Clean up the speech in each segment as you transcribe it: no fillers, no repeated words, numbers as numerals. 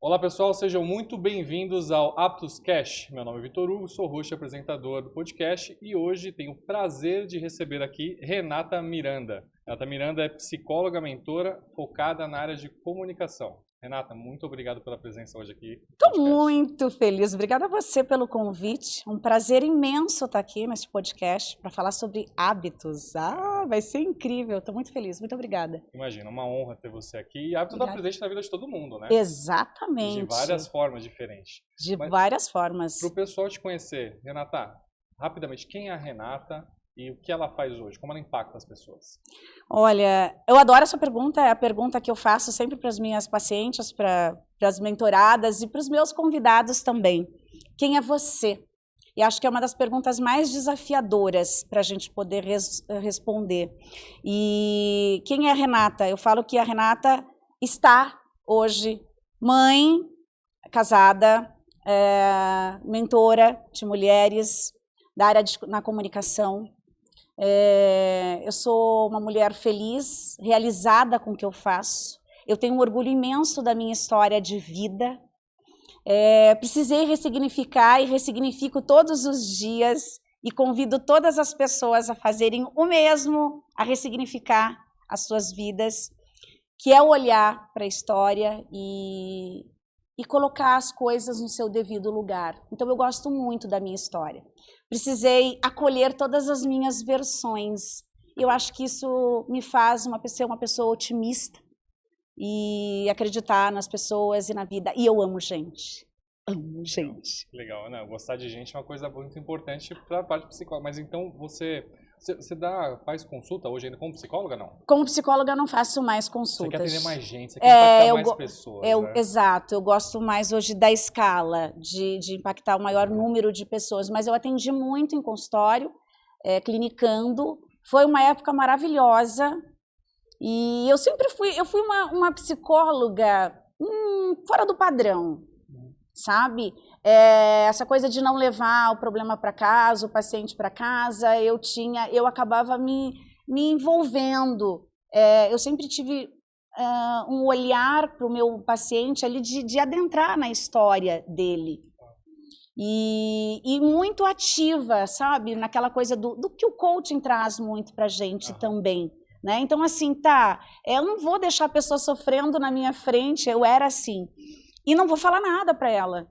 Olá pessoal, sejam muito bem-vindos ao Aptus Cash. Meu nome é Vitor Hugo, sou host e apresentador do podcast e hoje tenho o prazer de receber aqui Renata Miranda. Renata Miranda é psicóloga, mentora, focada na área de comunicação. Renata, muito obrigado pela presença hoje aqui. Estou muito feliz, obrigada a você pelo convite. Um prazer imenso estar aqui nesse podcast para falar sobre hábitos. Vai ser incrível, estou muito feliz, muito obrigada. Imagina, uma honra ter você aqui. E hábito está presente na vida de todo mundo, né? Exatamente. De várias formas diferentes. Várias formas. Para o pessoal te conhecer, Renata, rapidamente, quem é a Renata e o que ela faz hoje? Como ela impacta as pessoas? Olha, eu adoro essa pergunta, é a pergunta que eu faço sempre para as minhas pacientes, para as mentoradas e para os meus convidados também. Quem é você? E acho que é uma das perguntas mais desafiadoras para a gente poder responder. E quem é a Renata? Eu falo que a Renata está hoje mãe, casada, mentora de mulheres da área na comunicação. Eu sou uma mulher feliz, realizada com o que eu faço. Eu tenho um orgulho imenso da minha história de vida. Precisei ressignificar e ressignifico todos os dias e convido todas as pessoas a fazerem o mesmo, a ressignificar as suas vidas, que é olhar para a história e colocar as coisas no seu devido lugar. Então eu gosto muito da minha história. Precisei acolher todas as minhas versões. Eu acho que isso me faz uma pessoa otimista e acreditar nas pessoas e na vida. E eu amo gente. Amo gente. Legal, né? Gostar de gente é uma coisa muito importante para a parte psicóloga. Mas então você faz consulta hoje ainda como psicóloga, não? Como psicóloga eu não faço mais consultas. Você quer atender mais gente, você quer impactar mais pessoas, né? Exato, eu gosto mais hoje da escala, de impactar o maior número de pessoas. Mas eu atendi muito em consultório, clinicando. Foi uma época maravilhosa. E eu sempre fui uma psicóloga fora do padrão, sabe? Essa coisa de não levar o problema para casa, o paciente para casa, eu acabava me envolvendo. Eu sempre tive um olhar para o meu paciente ali de adentrar na história dele. E muito ativa, sabe? Naquela coisa do que o coaching traz muito para a gente também. Né? Então, assim, eu não vou deixar a pessoa sofrendo na minha frente, eu era assim. E não vou falar nada para ela.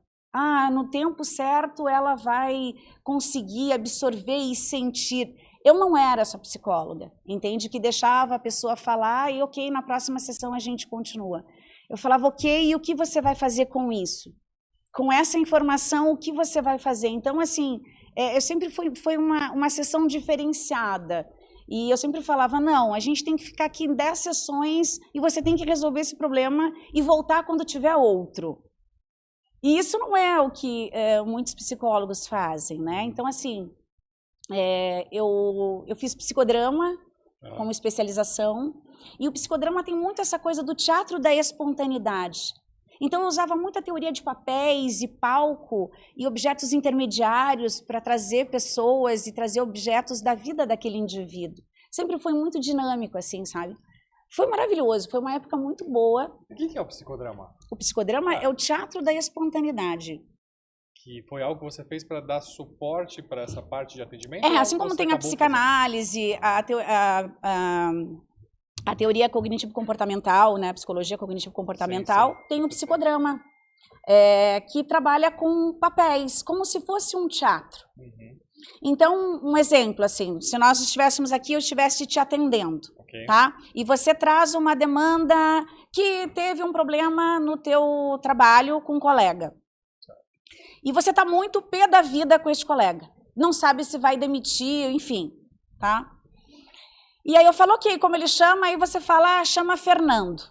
No tempo certo ela vai conseguir absorver e sentir. Eu não era essa psicóloga, entende? Que deixava a pessoa falar e ok, na próxima sessão a gente continua. Eu falava, ok, e o que você vai fazer com isso? Com essa informação, o que você vai fazer? Então, assim, eu sempre foi uma sessão diferenciada. E eu sempre falava, não, a gente tem que ficar aqui em 10 sessões e você tem que resolver esse problema e voltar quando tiver outro. E isso não é o que muitos psicólogos fazem, né? Então, assim, eu fiz psicodrama como especialização e o psicodrama tem muito essa coisa do teatro da espontaneidade. Então, eu usava muita teoria de papéis e palco e objetos intermediários para trazer pessoas e trazer objetos da vida daquele indivíduo. Sempre foi muito dinâmico, assim, sabe? Foi maravilhoso, foi uma época muito boa. O que é o psicodrama? O psicodrama é o teatro da espontaneidade. Que foi algo que você fez para dar suporte para essa parte de atendimento? Assim como tem a psicanálise, a teoria cognitivo-comportamental, né, a psicologia cognitivo-comportamental, tem o psicodrama, que trabalha com papéis, como se fosse um teatro. Então, um exemplo, assim, se nós estivéssemos aqui, eu estivesse te atendendo, tá? E você traz uma demanda que teve um problema no teu trabalho com um colega. E você está muito pé da vida com esse colega. Não sabe se vai demitir, enfim, tá? E aí eu falo, ok, como ele chama? Aí você fala, chama Fernando.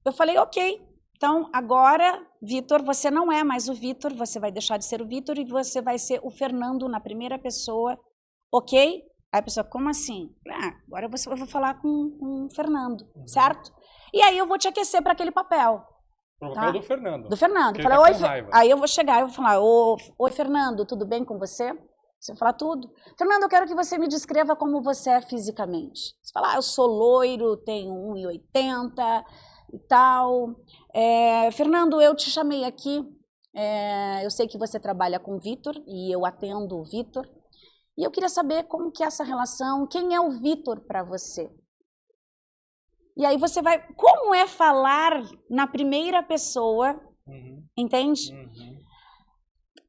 Eu falei, ok. Então, agora, Vitor, você não é mais o Vitor, você vai deixar de ser o Vitor e você vai ser o Fernando na primeira pessoa, ok? Aí a pessoa, como assim? Agora eu vou falar com o Fernando, certo? E aí eu vou te aquecer para aquele papel. Pro papel do Fernando. Do Fernando. Falei, aí eu vou chegar, eu vou falar, oi Fernando, tudo bem com você? Você vai falar tudo. Fernando, eu quero que você me descreva como você é fisicamente. Você fala, eu sou loiro, tenho 1,80, e tal. Fernando, eu te chamei aqui, eu sei que você trabalha com o Vitor e eu atendo o Vitor. E eu queria saber como que é essa relação, quem é o Vitor para você? E aí você vai, como é falar na primeira pessoa, entende?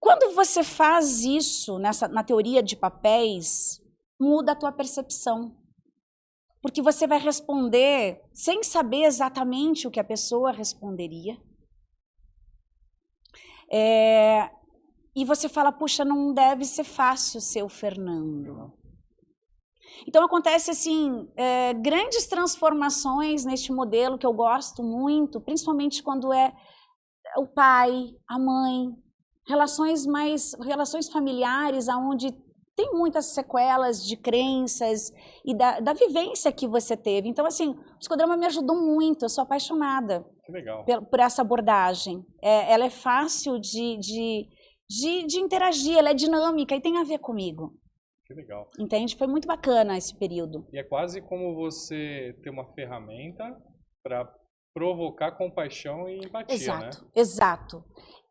Quando você faz isso na teoria de papéis, muda a tua percepção. Porque você vai responder sem saber exatamente o que a pessoa responderia. E você fala, puxa, não deve ser fácil ser o Fernando. Então acontece assim, grandes transformações neste modelo que eu gosto muito, principalmente quando é o pai, a mãe, relações familiares, onde tem muitas sequelas de crenças e da vivência que você teve. Então, assim, o psicodrama me ajudou muito, eu sou apaixonada por essa abordagem. Ela é fácil de interagir, ela é dinâmica e tem a ver comigo. Que legal. Entende? Foi muito bacana esse período. E é quase como você ter uma ferramenta para provocar compaixão e empatia, exato, né? Exato.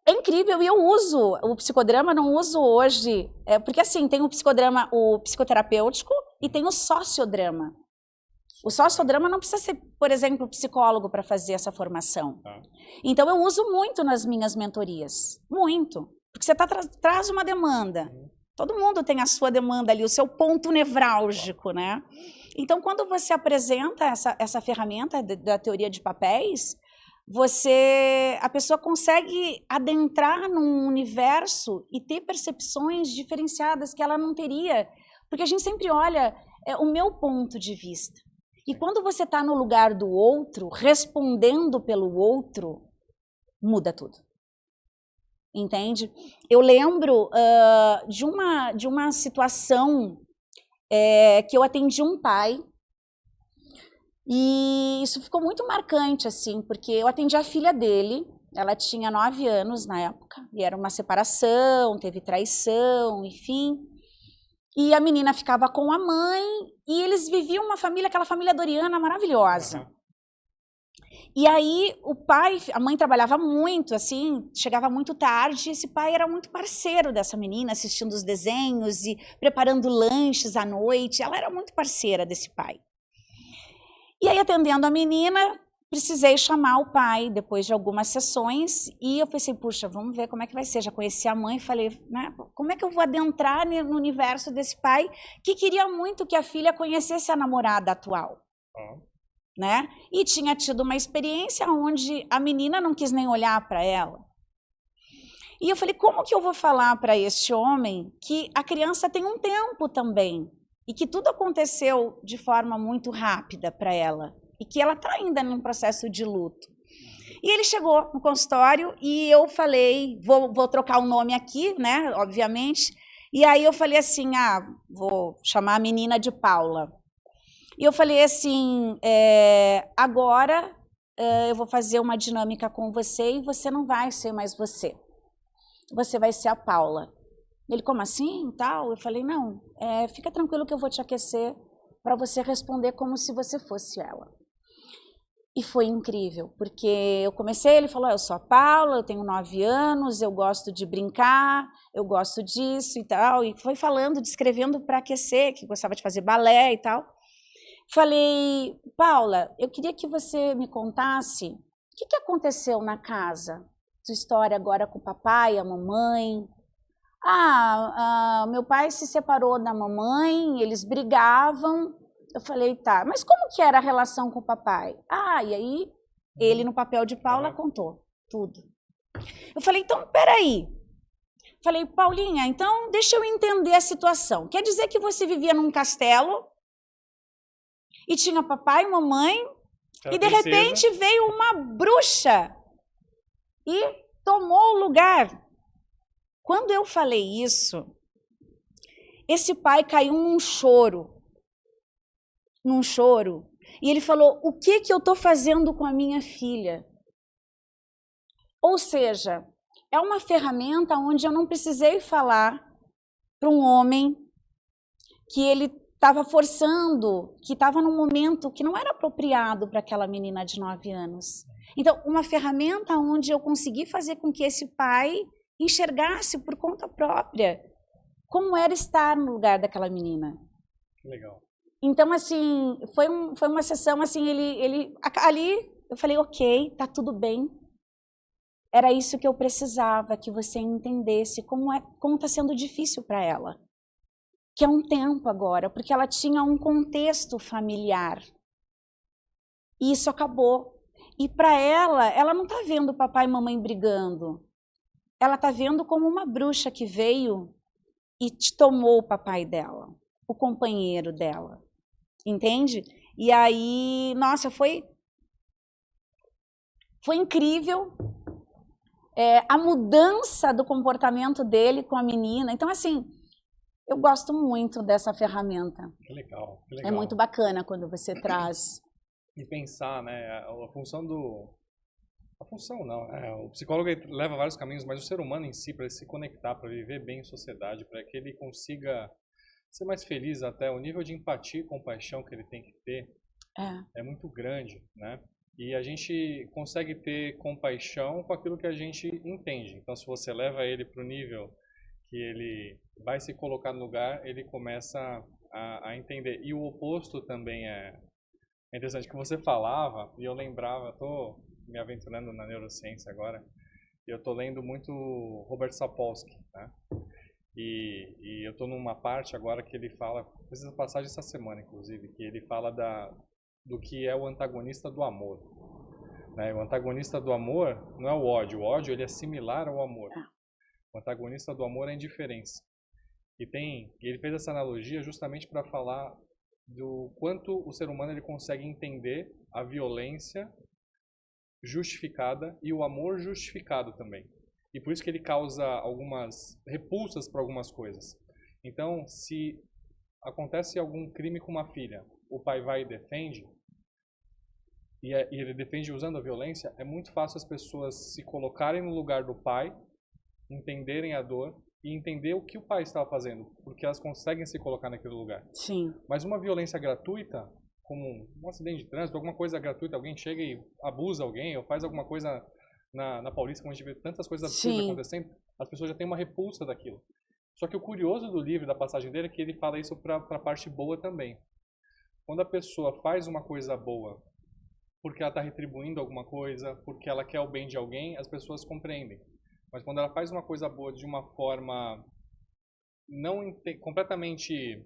É incrível, e eu uso o psicodrama, não uso hoje, porque assim, tem o psicodrama, o psicoterapêutico, e tem o sociodrama. O sociodrama não precisa ser, por exemplo, psicólogo para fazer essa formação. Então eu uso muito nas minhas mentorias, muito, porque você traz uma demanda. Todo mundo tem a sua demanda ali, o seu ponto nevrálgico, né? Então, quando você apresenta essa ferramenta da teoria de papéis, a pessoa consegue adentrar num universo e ter percepções diferenciadas que ela não teria, porque a gente sempre olha o meu ponto de vista. E quando você está no lugar do outro, respondendo pelo outro, muda tudo. Entende? Eu lembro de uma situação que eu atendi um pai, e isso ficou muito marcante, assim, porque eu atendi a filha dele, ela tinha 9 anos na época, e era uma separação, teve traição, enfim. E a menina ficava com a mãe, e eles viviam uma família, aquela família doriana maravilhosa. E aí a mãe trabalhava muito, assim, chegava muito tarde, e esse pai era muito parceiro dessa menina, assistindo os desenhos e preparando lanches à noite, ela era muito parceira desse pai. E aí, atendendo a menina, precisei chamar o pai depois de algumas sessões, e eu pensei, puxa, vamos ver como é que vai ser. Já conheci a mãe, falei, né, como é que eu vou adentrar no universo desse pai que queria muito que a filha conhecesse a namorada atual, né? E tinha tido uma experiência onde a menina não quis nem olhar para ela. E eu falei, como que eu vou falar para este homem que a criança tem um tempo também, e que tudo aconteceu de forma muito rápida para ela, e que ela está ainda num processo de luto. E ele chegou no consultório e eu falei, vou trocar o nome aqui, né, obviamente, e aí eu falei assim, vou chamar a menina de Paula. E eu falei assim, agora eu vou fazer uma dinâmica com você e você não vai ser mais você. Você vai ser a Paula. Ele, como assim, tal? Eu falei, não, fica tranquilo que eu vou te aquecer para você responder como se você fosse ela. E foi incrível, porque eu comecei, ele falou, eu sou a Paula, eu tenho 9 anos, eu gosto de brincar, eu gosto disso e tal, e foi falando, descrevendo para aquecer, que gostava de fazer balé e tal. Falei, Paula, eu queria que você me contasse o que aconteceu na casa, sua história agora com o papai, a mamãe. Meu pai se separou da mamãe, eles brigavam. Eu falei, tá, mas como que era a relação com o papai? E aí ele no papel de Paula contou tudo. Eu falei, então, peraí. Falei, Paulinha, então deixa eu entender a situação. Quer dizer que você vivia num castelo e tinha papai e mamãe e de repente veio uma bruxa e tomou o lugar. Quando eu falei isso, esse pai caiu num choro, e ele falou, o que eu estou fazendo com a minha filha? Ou seja, é uma ferramenta onde eu não precisei falar para um homem que ele estava forçando, que estava num momento que não era apropriado para aquela menina de 9 anos. Então, uma ferramenta onde eu consegui fazer com que esse pai enxergasse por conta própria como era estar no lugar daquela menina. Que legal. Então, assim, foi uma sessão, assim, ali eu falei, ok, tá tudo bem. Era isso que eu precisava, que você entendesse como está sendo difícil para ela. Que é um tempo agora, porque ela tinha um contexto familiar. E isso acabou. E para ela não está vendo papai e mamãe brigando. Ela está vendo como uma bruxa que veio e tomou o papai dela, o companheiro dela. Entende? E aí, nossa, foi incrível. A mudança do comportamento dele com a menina. Então, assim, eu gosto muito dessa ferramenta. Que legal, que legal. É muito bacana quando você traz. E pensar, né, a função do... A função não, o psicólogo leva vários caminhos, mas o ser humano em si, para ele se conectar, para viver bem em sociedade, para que ele consiga ser mais feliz até, o nível de empatia e compaixão que ele tem que ter é muito grande, né? E a gente consegue ter compaixão com aquilo que a gente entende. Então, se você leva ele para o nível que ele vai se colocar no lugar, ele começa a entender. E o oposto também é interessante, que você falava, e eu lembrava, estou me aventurando na neurociência agora, e eu estou lendo muito Robert Sapolsky, né? E eu estou numa parte agora que ele fala, precisa passar essa semana, inclusive, que ele fala do que é o antagonista do amor. Né? O antagonista do amor não é o ódio ele é similar ao amor. O antagonista do amor é a indiferença. E ele fez essa analogia justamente para falar do quanto o ser humano ele consegue entender a violência justificada e o amor justificado também. E por isso que ele causa algumas repulsas para algumas coisas. Então, se acontece algum crime com uma filha, o pai vai e defende, e ele defende usando a violência, é muito fácil as pessoas se colocarem no lugar do pai, entenderem a dor e entender o que o pai estava fazendo, porque elas conseguem se colocar naquele lugar. Sim. Mas uma violência gratuita, como um acidente de trânsito, alguma coisa gratuita, alguém chega e abusa alguém, ou faz alguma coisa na Paulista, como a gente vê tantas coisas absurdas acontecendo, as pessoas já têm uma repulsa daquilo. Só que o curioso do livro, da passagem dele, é que ele fala isso para a parte boa também. Quando a pessoa faz uma coisa boa porque ela está retribuindo alguma coisa, porque ela quer o bem de alguém, as pessoas compreendem. Mas quando ela faz uma coisa boa de uma forma completamente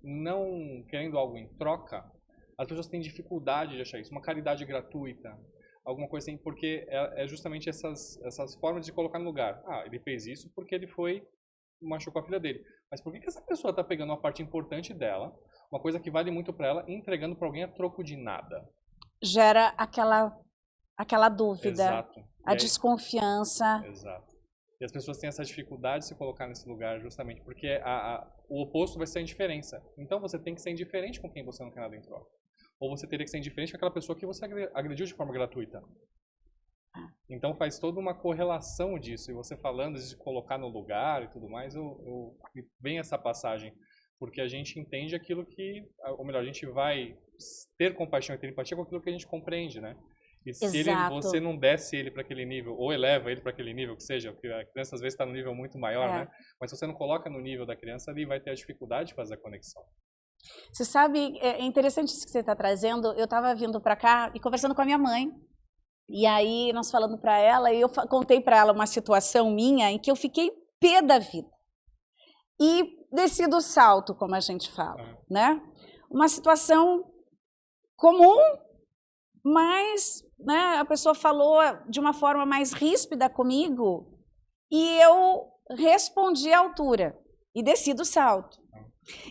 não querendo algo em troca, as pessoas têm dificuldade de achar isso. Uma caridade gratuita, alguma coisa assim, porque é justamente essas formas de colocar no lugar. Ele fez isso porque ele machucou a filha dele. Mas por que essa pessoa está pegando uma parte importante dela, uma coisa que vale muito para ela, e entregando para alguém a troco de nada? Gera aquela dúvida, exato. A desconfiança. Exato. E as pessoas têm essa dificuldade de se colocar nesse lugar justamente porque o oposto vai ser a indiferença. Então você tem que ser indiferente com quem você não quer nada em troca. Ou você teria que ser indiferente com aquela pessoa que você agrediu de forma gratuita. Então faz toda uma correlação disso. E você falando de colocar no lugar e tudo mais, vem essa passagem. Porque a gente entende aquilo que, ou melhor, a gente vai ter compaixão e ter empatia com aquilo que a gente compreende, né? E se você não desce ele para aquele nível, ou eleva ele para aquele nível, que seja, porque a criança às vezes está no nível muito maior, né? Mas se você não coloca no nível da criança, ele vai ter a dificuldade de fazer a conexão. Você sabe, é interessante isso que você está trazendo. Eu estava vindo para cá e conversando com a minha mãe. E aí, nós falando para ela, e eu contei para ela uma situação minha em que eu fiquei pé da vida. E desci do salto, como a gente fala, né? Uma situação comum, mas a pessoa falou de uma forma mais ríspida comigo e eu respondi à altura e desci do salto.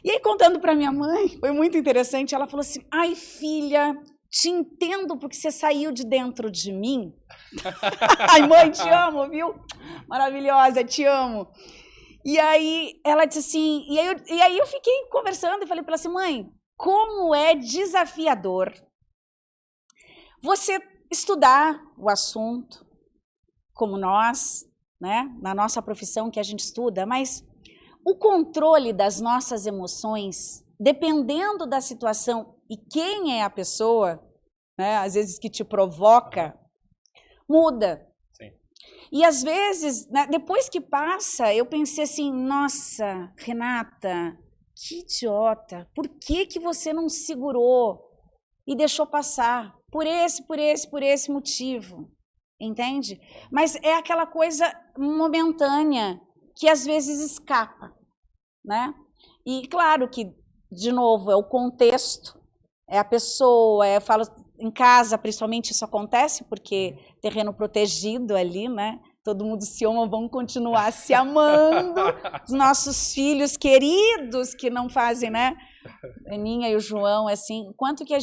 E aí, contando para minha mãe, foi muito interessante, ela falou assim, ai filha, te entendo porque você saiu de dentro de mim. Ai mãe, te amo, viu? Maravilhosa, te amo. E aí ela disse assim, e aí eu fiquei conversando e falei para ela assim, mãe, como é desafiador você estudar o assunto, como nós, né, na nossa profissão que a gente estuda, mas o controle das nossas emoções dependendo da situação e quem é a pessoa, né, às vezes que te provoca, muda. Sim. E às vezes, né, depois que passa, eu pensei assim, nossa, Renata, que idiota, por que que você não segurou e deixou passar? Por esse motivo, entende? Mas é aquela coisa momentânea que às vezes escapa, né? E claro que, de novo, é o contexto, é a pessoa, eu falo em casa, principalmente isso acontece, porque terreno protegido ali, né? Todo mundo se ama, vamos continuar se amando. Os nossos filhos queridos que não fazem, né? A Aninha e o João, assim, quanto que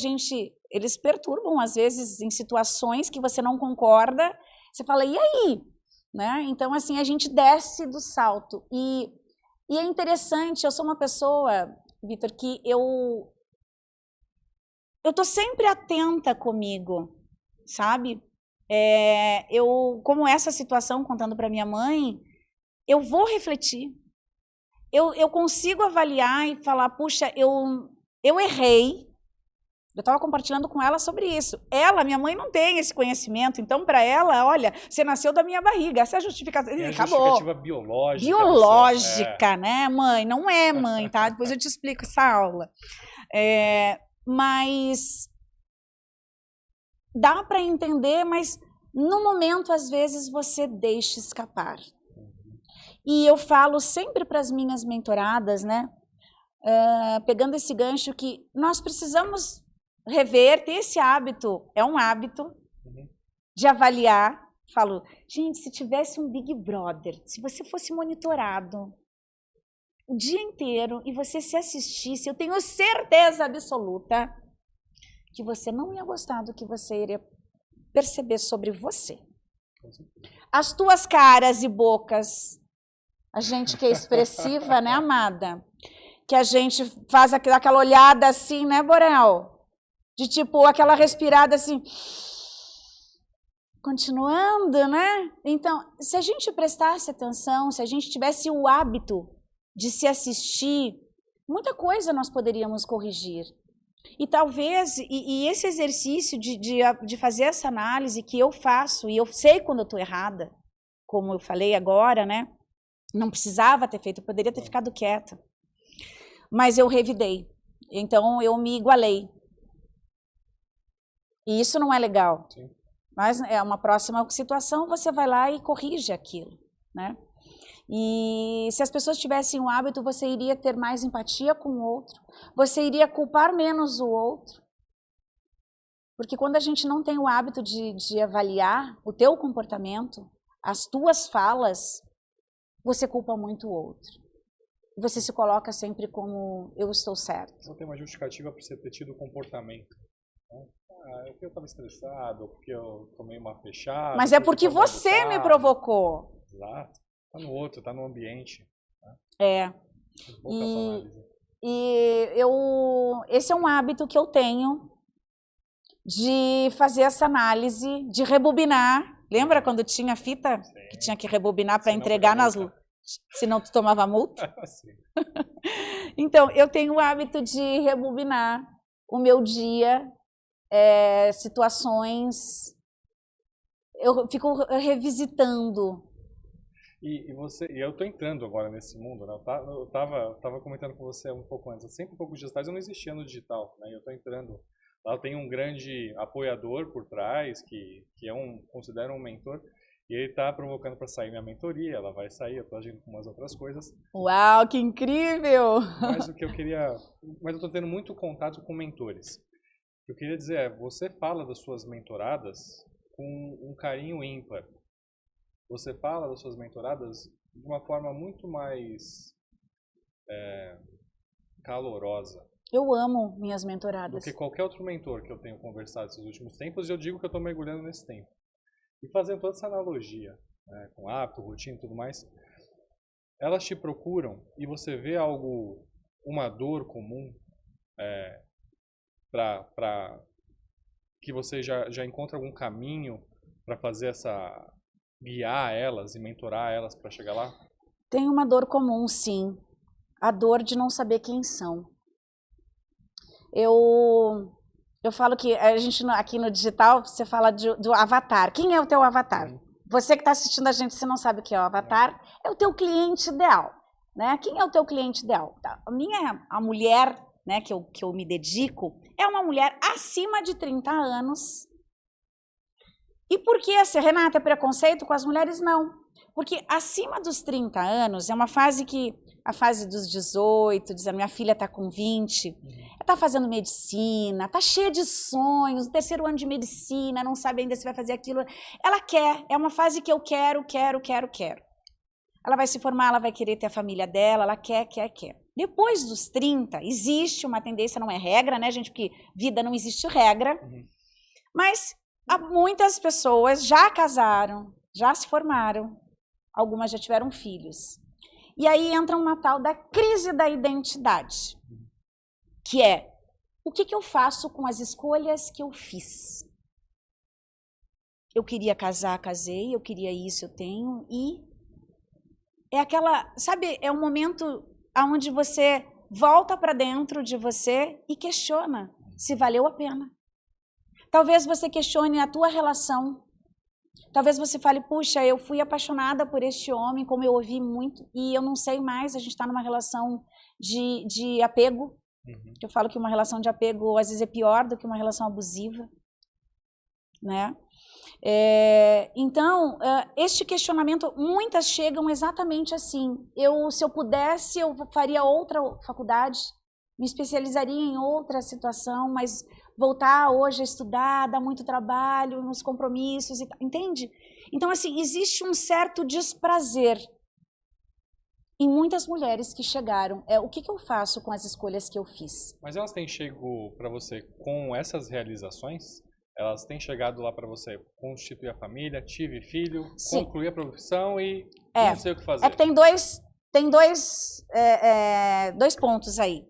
eles perturbam às vezes em situações que você não concorda, você fala, e aí? Né? Então, assim, a gente desce do salto. E é interessante, eu sou uma pessoa, Vitor, que eu tô sempre atenta comigo, sabe? Como essa situação, contando para minha mãe, eu vou refletir. Eu consigo avaliar e falar, puxa, eu errei. Eu estava compartilhando com ela sobre isso. Minha mãe não tem esse conhecimento, então para ela, olha, você nasceu da minha barriga, essa é a justificação. É a acabou. Justificativa biológica. Biológica, né, mãe? Não é mãe, tá? Depois eu te explico essa aula. Mas dá para entender, mas no momento, às vezes, você deixa escapar. E eu falo sempre para as minhas mentoradas, né? Pegando esse gancho que nós precisamos rever, ter esse hábito, é um hábito de avaliar. Falo, gente, se tivesse um Big Brother, se você fosse monitorado o dia inteiro e você se assistisse, eu tenho certeza absoluta que você não ia gostar do que você iria perceber sobre você. As tuas caras e bocas, a gente que é expressiva, né, amada? Que a gente faz aquela olhada assim, né, Borel? De tipo, aquela respirada assim, continuando, né? Então, se a gente prestasse atenção, se a gente tivesse o hábito de se assistir, muita coisa nós poderíamos corrigir. E talvez, e esse exercício de fazer essa análise que eu faço, e eu sei quando eu estou errada, como eu falei agora, né? Não precisava ter feito, eu poderia ter ficado quieta. Mas eu revidei. Então, eu me igualei. E isso não é legal. Sim. Mas é uma próxima situação, você vai lá e corrige aquilo, né? E se as pessoas tivessem o hábito, você iria ter mais empatia com o outro, você iria culpar menos o outro. Porque quando a gente não tem o hábito de avaliar o teu comportamento, as tuas falas, você culpa muito o outro. Você se coloca sempre como eu estou certo. Não tem uma justificativa para você ter tido o comportamento. É porque eu estava estressado, porque eu tomei uma fechada. Mas é porque você me provocou. Exato. Está no outro, está no ambiente. Né? Esse é um hábito que eu tenho de fazer essa análise, de rebobinar. Lembra quando tinha fita? Sim. Que tinha que rebobinar para entregar nas... Senão tu tomava multa? Sim. Então, eu tenho o hábito de rebobinar o meu dia, situações, eu fico revisitando. E eu estou entrando agora nesse mundo, né? Eu tava comentando com você um pouco antes, sempre um pouco de eu não existia no digital, né? Eu estou entrando, lá eu tenho um grande apoiador por trás, que considero um mentor, e ele está provocando para sair minha mentoria, ela vai sair, eu estou agindo com umas outras coisas. Uau, que incrível! Mas eu estou tendo muito contato com mentores. O que eu queria dizer você fala das suas mentoradas com um carinho ímpar. Você fala das suas mentoradas de uma forma muito mais calorosa. Eu amo minhas mentoradas. Do que qualquer outro mentor que eu tenho conversado esses últimos tempos, e eu digo que eu estou mergulhando nesse tempo. E fazendo toda essa analogia, né, com hábito, rotina e tudo mais, elas te procuram e você vê uma dor comum, para que você já encontra algum caminho para fazer guiar elas e mentorar elas para chegar lá? Tem uma dor comum, sim. A dor de não saber quem são. Eu falo que a gente aqui no digital, você fala do avatar. Quem é o teu avatar? Você que está assistindo a gente, se não sabe o que é o avatar, é o teu cliente ideal, né? Quem é o teu cliente ideal? A mulher, né, que eu me dedico, é uma mulher acima de 30 anos. E por que, Renata, é preconceito com as mulheres? Não. Porque acima dos 30 anos é uma fase que, a fase dos 18, dizendo, minha filha está com 20, está fazendo medicina, está cheia de sonhos, no terceiro ano de medicina, não sabe ainda se vai fazer aquilo. Ela quer, é uma fase que eu quero. Ela vai se formar, ela vai querer ter a família dela, ela quer. Depois dos 30, existe uma tendência, não é regra, né, gente? Porque vida não existe regra, mas muitas pessoas já casaram, já se formaram, algumas já tiveram filhos. E aí entra uma tal da crise da identidade, que é, o que eu faço com as escolhas que eu fiz? Eu queria casar, casei, eu queria isso, eu tenho, e é aquela, sabe, é um momento onde você volta para dentro de você e questiona se valeu a pena. Talvez você questione a tua relação. Talvez você fale, puxa, eu fui apaixonada por este homem, como eu ouvi muito, e eu não sei mais, a gente está numa relação de apego. Eu falo que uma relação de apego, às vezes, é pior do que uma relação abusiva, né? Então, este questionamento, muitas chegam exatamente assim. Se eu pudesse, eu faria outra faculdade, me especializaria em outra situação, mas voltar hoje a estudar, dá muito trabalho, nos compromissos, entende? Então, assim, existe um certo desprazer em muitas mulheres que chegaram. O que eu faço com as escolhas que eu fiz? Mas elas têm chegado para você com essas realizações? Elas têm chegado lá para você constituir a família, tive filho, Sim. Concluir a profissão e não sei o que fazer? É que tem dois pontos aí.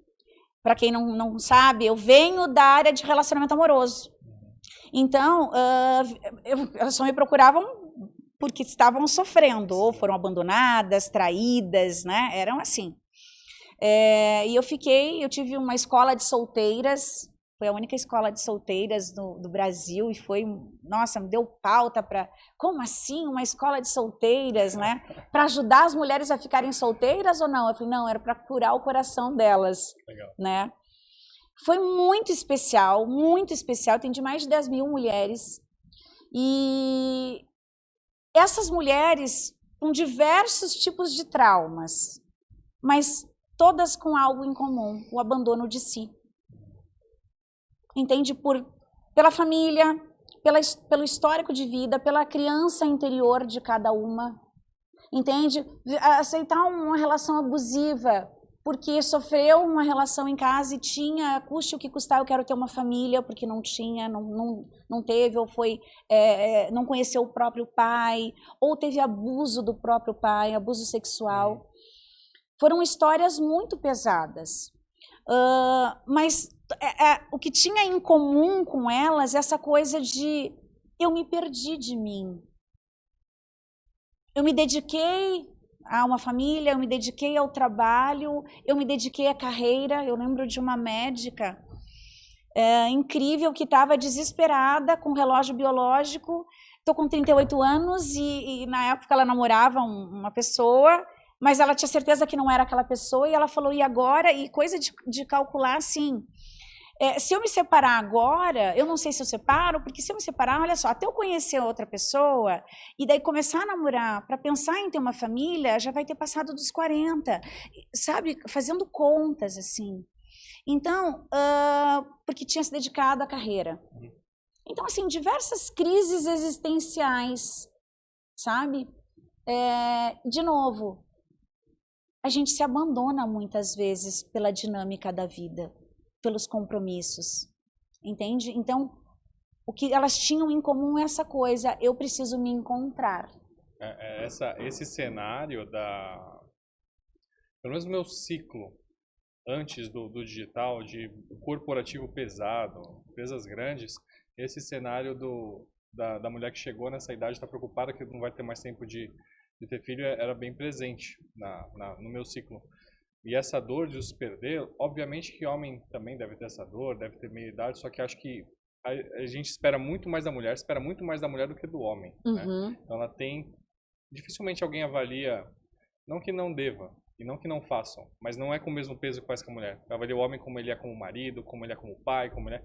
Para quem não sabe, eu venho da área de relacionamento amoroso. Então, elas só me procuravam porque estavam sofrendo, ou foram abandonadas, traídas, né? Eram assim. E eu tive uma escola de solteiras, foi a única escola de solteiras do Brasil, e foi, nossa, me deu pauta para, como assim, uma escola de solteiras, né? Para ajudar as mulheres a ficarem solteiras ou não? Eu falei, não, era para curar o coração delas. Legal. Né? Foi muito especial, atendi mais de 10 mil mulheres, e essas mulheres com diversos tipos de traumas, mas todas com algo em comum, o abandono de si. Entende? Pela família, pelo histórico de vida, pela criança interior de cada uma. Entende? Aceitar uma relação abusiva, porque sofreu uma relação em casa e tinha, custe o que custar, eu quero ter uma família, porque não tinha, não teve, ou foi, não conheceu o próprio pai, ou teve abuso do próprio pai, abuso sexual. Foram histórias muito pesadas. Mas o que tinha em comum com elas é essa coisa de eu me perdi de mim. Eu me dediquei a uma família, eu me dediquei ao trabalho, eu me dediquei à carreira. Eu lembro de uma médica incrível que estava desesperada com relógio biológico. Estou com 38 anos e na época ela namorava uma pessoa, mas ela tinha certeza que não era aquela pessoa, e ela falou, e agora? E coisa de calcular assim, se eu me separar agora, eu não sei se eu separo, porque se eu me separar, olha só, até eu conhecer outra pessoa, e daí começar a namorar, para pensar em ter uma família, já vai ter passado dos 40, sabe, fazendo contas, assim. Então, porque tinha se dedicado à carreira. Então, assim, diversas crises existenciais, sabe? De novo, a gente se abandona muitas vezes pela dinâmica da vida, pelos compromissos, entende? Então, o que elas tinham em comum é essa coisa, eu preciso me encontrar. Esse cenário pelo menos meu ciclo, antes do digital, de corporativo pesado, empresas grandes, esse cenário da mulher que chegou nessa idade, está preocupada que não vai ter mais tempo de ter filho, era bem presente no meu ciclo. E essa dor de os perder, obviamente que homem também deve ter essa dor, deve ter meia idade, só que acho que a gente espera muito mais da mulher, espera muito mais da mulher do que do homem, né? Então ela tem, dificilmente alguém avalia, não que não deva, e não que não façam, mas não é com o mesmo peso que faz com a mulher. Avalia o homem como ele é como marido, como ele é como pai, como ele é...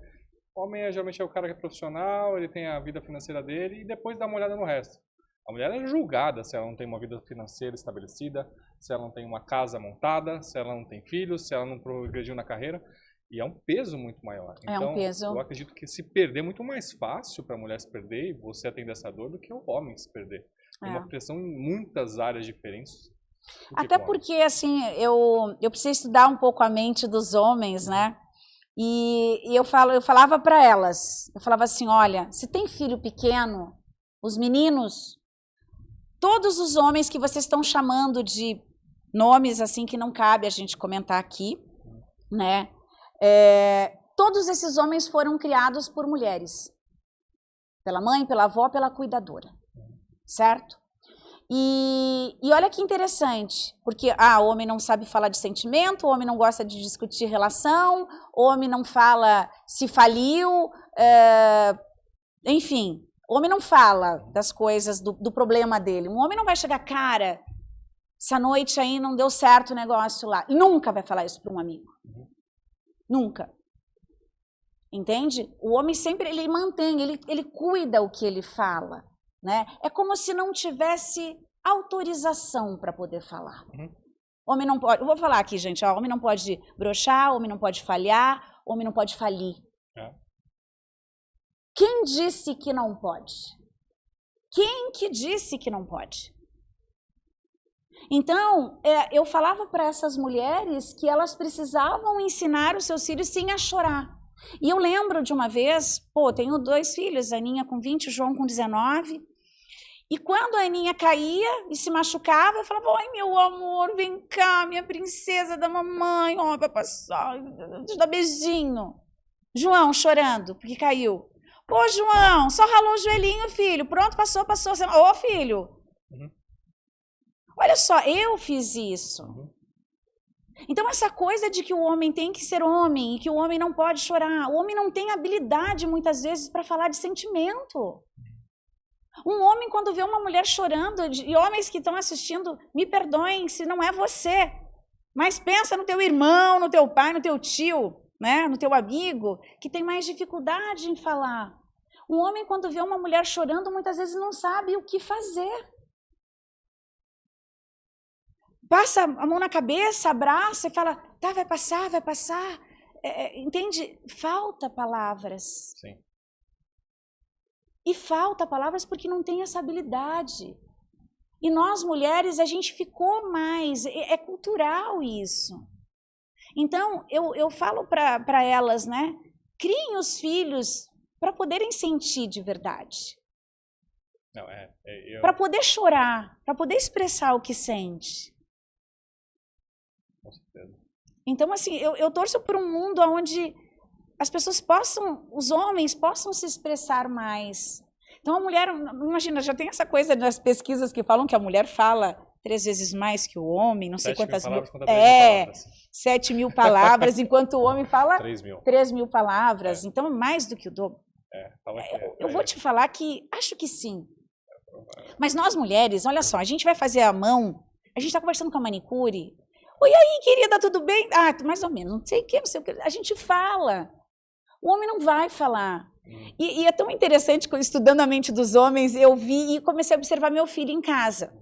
O homem geralmente é o cara que é profissional, ele tem a vida financeira dele e depois dá uma olhada no resto. A mulher é julgada se ela não tem uma vida financeira estabelecida, se ela não tem uma casa montada, se ela não tem filhos, se ela não progrediu na carreira. E é um peso muito maior. Então, um peso. eu acredito que se perder é muito mais fácil para a mulher se perder e você atender essa dor do que o homem se perder. Tem uma pressão em muitas áreas diferentes. Até porque, assim, eu preciso estudar um pouco a mente dos homens, né? E eu falava para elas, eu falava assim, olha, se tem filho pequeno, os meninos... Todos os homens que vocês estão chamando de nomes assim que não cabe a gente comentar aqui, né? Todos esses homens foram criados por mulheres. Pela mãe, pela avó, pela cuidadora. Certo? E olha que interessante, porque o homem não sabe falar de sentimento, o homem não gosta de discutir relação, o homem não fala se faliu, enfim... O homem não fala das coisas, do problema dele. Um homem não vai chegar, cara, essa noite aí não deu certo o negócio lá. Nunca vai falar isso para um amigo. Nunca. Entende? O homem sempre, ele mantém, ele cuida o que ele fala. Né? É como se não tivesse autorização para poder falar. Homem não pode, eu vou falar aqui, gente, homem não pode broxar, homem não pode falhar, homem não pode falir. Quem disse que não pode? Quem que disse que não pode? Então, eu falava para essas mulheres que elas precisavam ensinar os seus filhos sim a chorar. E eu lembro de uma vez, tenho 2 filhos, a Aninha com 20, o João com 19. E quando a Aninha caía e se machucava, eu falava, ai meu amor, vem cá, minha princesa da mamãe, vai passar, deixa eu dar beijinho. João chorando, porque caiu. Pô, João, só ralou o joelhinho, filho. Pronto, passou. Ô, filho. Olha só, eu fiz isso. Então, essa coisa de que o homem tem que ser homem e que o homem não pode chorar. O homem não tem habilidade, muitas vezes, para falar de sentimento. Um homem, quando vê uma mulher chorando, e homens que estão assistindo, me perdoem se não é você, mas pensa no teu irmão, no teu pai, no teu tio, né, no teu amigo, que tem mais dificuldade em falar. Um homem, quando vê uma mulher chorando, muitas vezes não sabe o que fazer. Passa a mão na cabeça, abraça e fala, tá, vai passar. Entende? Falta palavras. Sim. E falta palavras porque não tem essa habilidade. E nós, mulheres, a gente ficou mais, é cultural isso. Então, eu falo para elas, né? Criem os filhos para poderem sentir de verdade. Para poder chorar, para poder expressar o que sente. Com certeza. Então, assim, eu torço por um mundo onde as pessoas possam, os homens possam se expressar mais. Então, a mulher, imagina, já tem essa coisa das pesquisas que falam que a mulher fala 3 vezes mais que o homem, não sei quantas mil. 7 mil palavras, enquanto o homem fala 3 mil palavras. Então, mais do que o dobro. Eu vou te falar que acho que sim. Mas nós mulheres, olha só, a gente vai fazer a mão, a gente está conversando com a manicure. Oi, aí, querida, tudo bem? Mais ou menos, não sei o que. A gente fala. O homem não vai falar. E é tão interessante, estudando a mente dos homens, eu vi e comecei a observar meu filho em casa.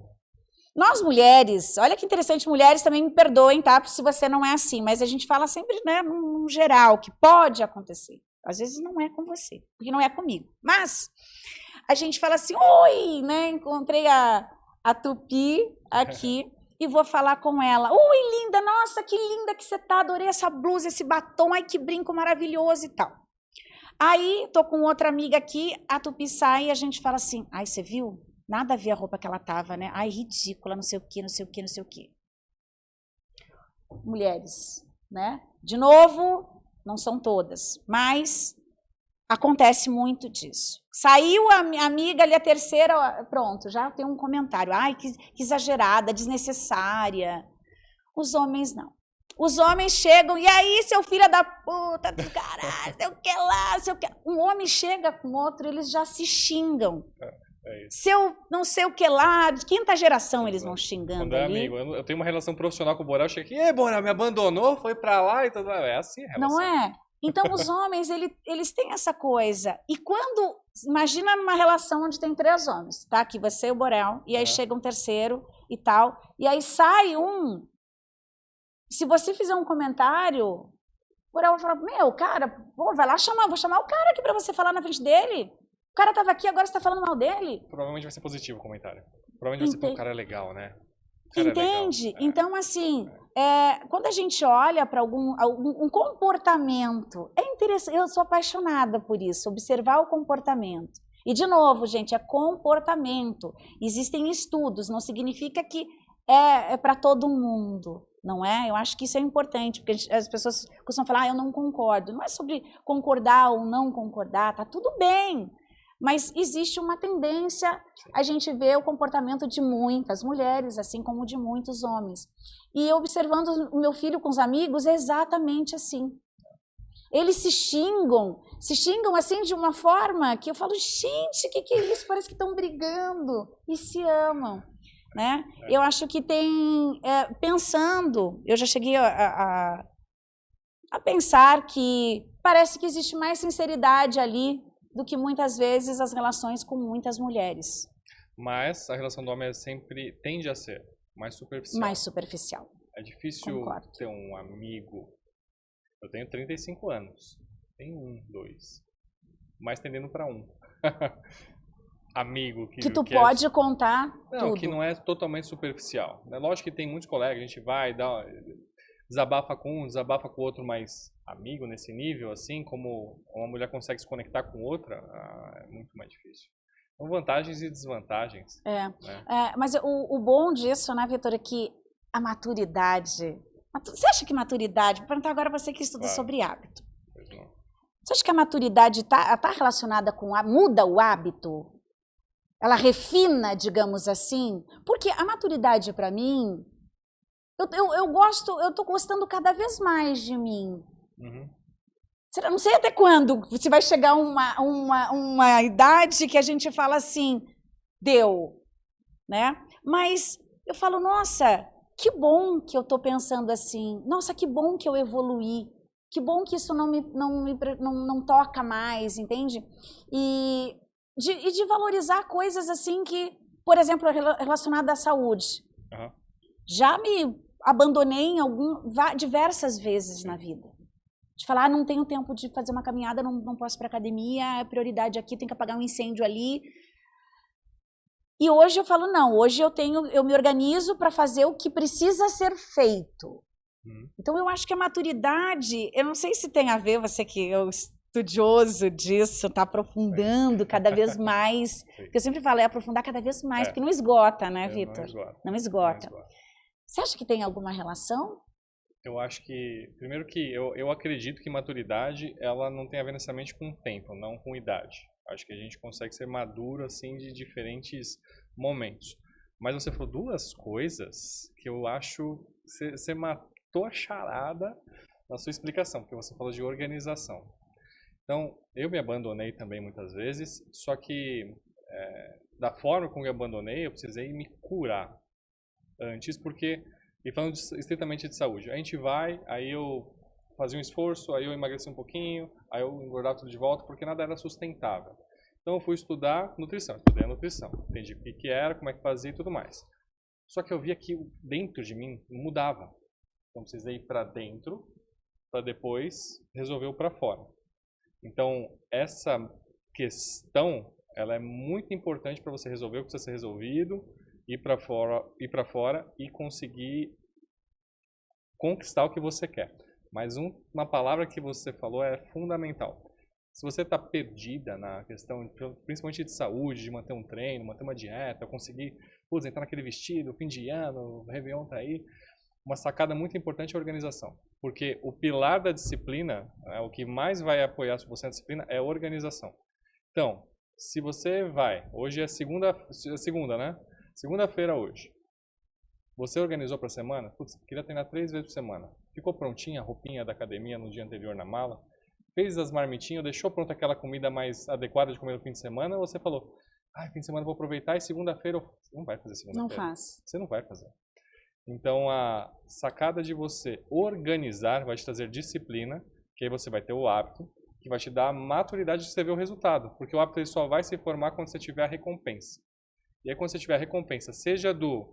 Nós mulheres, olha que interessante, mulheres também me perdoem, tá? Se você não é assim, mas a gente fala sempre, né, num geral, que pode acontecer. Às vezes não é com você, porque não é comigo. Mas a gente fala assim, oi, né? Encontrei a Tupi aqui e vou falar com ela. Oi, linda, nossa, que linda que você tá, adorei essa blusa, esse batom, ai, que brinco maravilhoso e tal. Aí, tô com outra amiga aqui, a Tupi sai e a gente fala assim, ai, você viu? Nada a ver a roupa que ela tava, né? Ai, ridícula, não sei o quê, não sei o quê, não sei o quê. Mulheres, né? De novo, não são todas, mas acontece muito disso. Saiu a minha amiga ali, a terceira, pronto, já tem um comentário. Ai, que exagerada, desnecessária. Os homens não. Os homens chegam, e aí, seu filho da puta, do caralho, sei o que lá, sei o que. Um homem chega com outro, eles já se xingam. Seu não sei o que lá, de quinta geração eles vão xingando. Quando é ali. amigo, eu tenho uma relação profissional com o Borel, eu chego aqui, ei, Borel, me abandonou, foi pra lá e tudo. É assim a relação. Não é? Então, os homens, eles têm essa coisa. E quando, imagina numa relação onde tem 3 homens, tá? Que você e o Borel, e aí chega um terceiro e tal, e aí sai um. Se você fizer um comentário, o Borel vai falar, meu, cara, pô, vai lá chamar, vou chamar o cara aqui pra você falar na frente dele. O cara tava aqui, agora você tá falando mal dele. Provavelmente vai ser positivo o comentário. Provavelmente vai ser, pô, o cara é legal, né? Entende? Legal. Então, assim, quando a gente olha para algum comportamento, é interessante, eu sou apaixonada por isso, observar o comportamento. E, de novo, gente, é comportamento. Existem estudos, não significa que é para todo mundo, não é? Eu acho que isso é importante, porque as pessoas costumam falar, eu não concordo. Não é sobre concordar ou não concordar, tá tudo bem. Mas existe uma tendência a gente ver o comportamento de muitas mulheres, assim como de muitos homens. E observando o meu filho com os amigos, é exatamente assim. Eles se xingam assim de uma forma que eu falo, gente, o que é isso? Parece que estão brigando e se amam. Né? Eu acho que tem, pensando, eu já cheguei a pensar que parece que existe mais sinceridade ali do que muitas vezes as relações com muitas mulheres. Mas a relação do homem sempre tende a ser mais superficial. Mais superficial. É difícil ter um amigo. Eu tenho 35 anos. Tem 1, 2. Mas tendendo para 1. Amigo que tu pode contar não, tudo. Que não é totalmente superficial. É lógico que tem muitos colegas, a gente vai, desabafa com um, desabafa com o outro, mas amigo nesse nível, assim, como uma mulher consegue se conectar com outra, é muito mais difícil. São vantagens e desvantagens. Né? Mas o bom disso, né, Vitor, é que a maturidade... Você acha que maturidade... Vou perguntar agora você que estuda sobre hábito. Você acha que a maturidade está relacionada com... muda o hábito? Ela refina, digamos assim? Porque a maturidade, para mim... eu tô gostando cada vez mais de mim. Uhum. Não sei até quando se vai chegar uma idade que a gente fala assim, deu, né? Mas eu falo, nossa, que bom que eu tô pensando assim, nossa, que bom que eu evoluí, que bom que isso não toca mais, entende? E de valorizar coisas assim que, por exemplo, relacionadas à saúde. Uhum. Já me abandonei diversas vezes na vida. De falar, não tenho tempo de fazer uma caminhada, não posso ir para academia, a prioridade aqui, tem que apagar um incêndio ali. E hoje eu falo, não, hoje eu me organizo para fazer o que precisa ser feito. Então eu acho que a maturidade, eu não sei se tem a ver, você que é estudioso disso, está aprofundando cada vez mais. Porque eu sempre falo, aprofundar cada vez mais, porque não esgota, né, Vitor? Não esgota. Você acha que tem alguma relação? Eu acho que, primeiro que eu acredito que maturidade, ela não tem a ver necessariamente com tempo, não com idade. Acho que a gente consegue ser maduro, assim, de diferentes momentos. Mas você falou 2 coisas que eu acho, você matou a charada na sua explicação, porque você falou de organização. Então, eu me abandonei também muitas vezes, só que da forma como eu abandonei, eu precisei me curar antes, porque... E falando estritamente de saúde, a gente vai, aí eu fazia um esforço, aí eu emagreci um pouquinho, aí eu engordava tudo de volta, porque nada era sustentável. Então eu fui estudar nutrição, estudei a nutrição, entendi o que era, como é que fazia e tudo mais. Só que eu via que dentro de mim não mudava. Então eu precisei ir para dentro, para depois resolver o para fora. Então essa questão, ela é muito importante para você resolver o que precisa ser resolvido, ir para fora e conseguir conquistar o que você quer. Mas uma palavra que você falou é fundamental. Se você está perdida na questão, principalmente de saúde, de manter um treino, manter uma dieta, conseguir entrar naquele vestido, fim de ano, o Réveillon está aí, uma sacada muito importante é a organização. Porque o pilar da disciplina, o que mais vai apoiar você na disciplina é a organização. Então, se você vai, hoje é segunda, né? Segunda-feira hoje. Você organizou para a semana? Putz, queria treinar 3 vezes por semana. ficou prontinha a roupinha da academia no dia anterior na mala? Fez as marmitinhas, deixou pronta aquela comida mais adequada de comer no fim de semana? Ou você falou, fim de semana eu vou aproveitar e segunda-feira Você não vai fazer segunda-feira. Não faz. Você não vai fazer. Então, a sacada de você organizar vai te trazer disciplina, que aí você vai ter o hábito, que vai te dar a maturidade de você ver o resultado. Porque o hábito ele só vai se formar quando você tiver a recompensa. E aí, quando você tiver a recompensa, seja do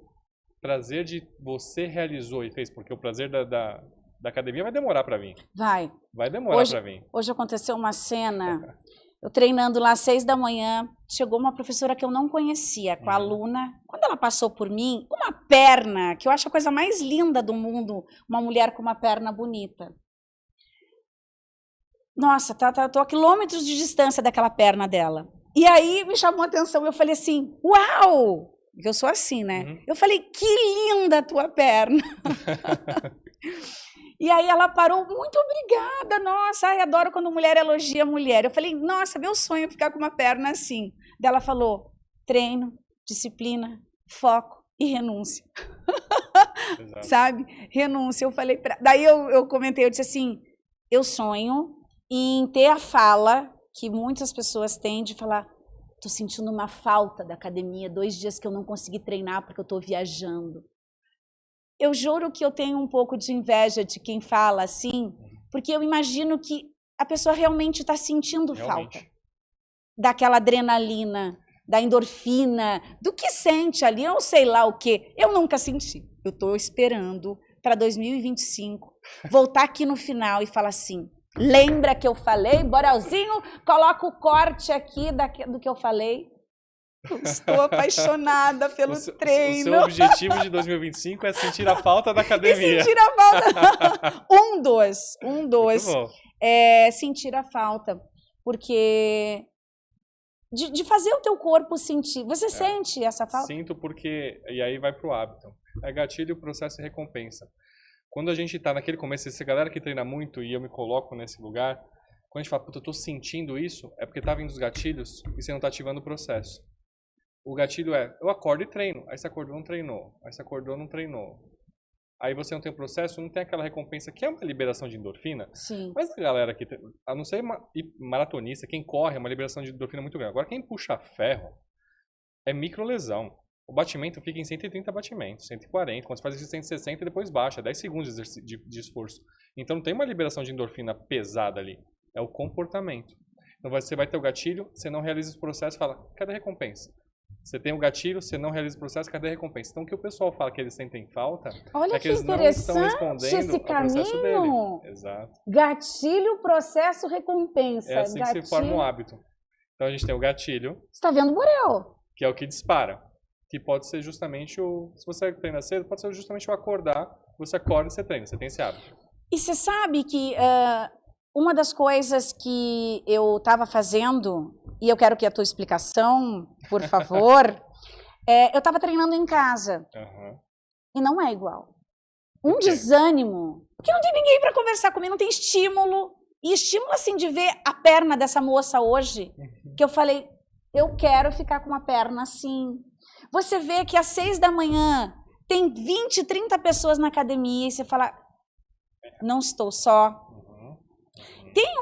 prazer de você realizou e fez, porque o prazer da academia vai demorar para vir. Vai demorar para vir. Hoje aconteceu uma cena, eu treinando lá às 6 da manhã, chegou uma professora que eu não conhecia, com a aluna. Quando ela passou por mim, uma perna, que eu acho a coisa mais linda do mundo, uma mulher com uma perna bonita. Nossa, tô a quilômetros de distância daquela perna dela. E aí me chamou a atenção, eu falei assim, uau! Eu sou assim, né? Eu falei, que linda a tua perna! E aí ela parou, muito obrigada, nossa, adoro quando mulher elogia mulher. Eu falei, nossa, meu sonho é ficar com uma perna assim. Daí ela falou, treino, disciplina, foco e renúncia. Sabe? Renúncia. Eu falei, daí eu comentei, eu disse assim, eu sonho em ter a fala que muitas pessoas têm de falar, tô sentindo uma falta da academia, 2 dias que eu não consegui treinar porque eu tô viajando. Eu juro que eu tenho um pouco de inveja de quem fala assim, porque eu imagino que a pessoa realmente está sentindo falta daquela adrenalina, da endorfina, do que sente ali, eu sei lá o quê. Eu nunca senti. Eu estou esperando para 2025 voltar aqui no final e falar assim, lembra que eu falei, Borelzinho, coloca o corte aqui do que eu falei. Estou apaixonada pelo treino. O seu objetivo de 2025 é sentir a falta da academia. E sentir a falta. Um dos. É sentir a falta. Porque de fazer o teu corpo sentir. Você sente essa falta? Sinto porque, e aí vai pro hábito. É gatilho, processo e recompensa. Quando a gente tá naquele começo, essa galera que treina muito e eu me coloco nesse lugar, quando a gente fala, puta, eu tô sentindo isso, é porque tá vindo os gatilhos e você não tá ativando o processo. O gatilho é, eu acordo e treino. Aí você acordou, não treinou. Aí você acordou, não treinou. Aí você não tem o processo, não tem aquela recompensa, que é uma liberação de endorfina. Sim. Mas a galera que, a não ser maratonista, quem corre é uma liberação de endorfina muito grande. Agora, quem puxa ferro é microlesão. O batimento fica em 130 batimentos, 140. Quando você faz isso 160, depois baixa. 10 segundos de esforço. Então não tem uma liberação de endorfina pesada ali. É o comportamento. Então você vai ter o gatilho, você não realiza os processos e fala, cadê a recompensa? Você tem o gatilho, você não realiza o processo, cadê a recompensa? Então, o que o pessoal fala que eles sentem falta é que eles não estão respondendo esse caminho. ao processo dele. Exato. Gatilho, processo, recompensa. É assim gatilho. que se forma um hábito. Então, a gente tem o gatilho. Você está vendo o Borel? Que é o que dispara. Que pode ser justamente o... Se você treina cedo, pode ser justamente o acordar. Você acorda e você treina. Você tem esse hábito. E você sabe que uma das coisas que eu estava fazendo... E eu quero que a tua explicação, por favor. Eu estava treinando em casa. E não é igual. Um desânimo. Porque não tem ninguém para conversar comigo, não tem estímulo. E estímulo, assim, de ver a perna dessa moça hoje. Que eu falei, eu quero ficar com uma perna assim. Você vê que às 6 da manhã tem 20, 30 pessoas na academia. E você fala, não estou só. Tem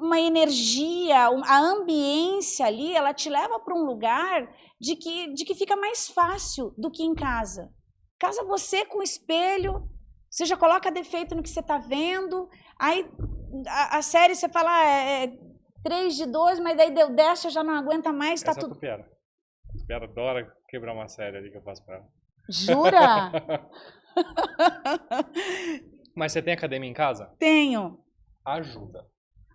uma energia, a ambiência ali, ela te leva para um lugar de que fica mais fácil do que em casa. Casa você com o espelho, você já coloca defeito no que você está vendo, aí a série você fala, 3 de 2, mas daí deu 10, você já não aguenta mais, está tudo... Piara adora quebrar uma série ali que eu faço para ela. Jura? Mas você tem academia em casa? Tenho. Ajuda.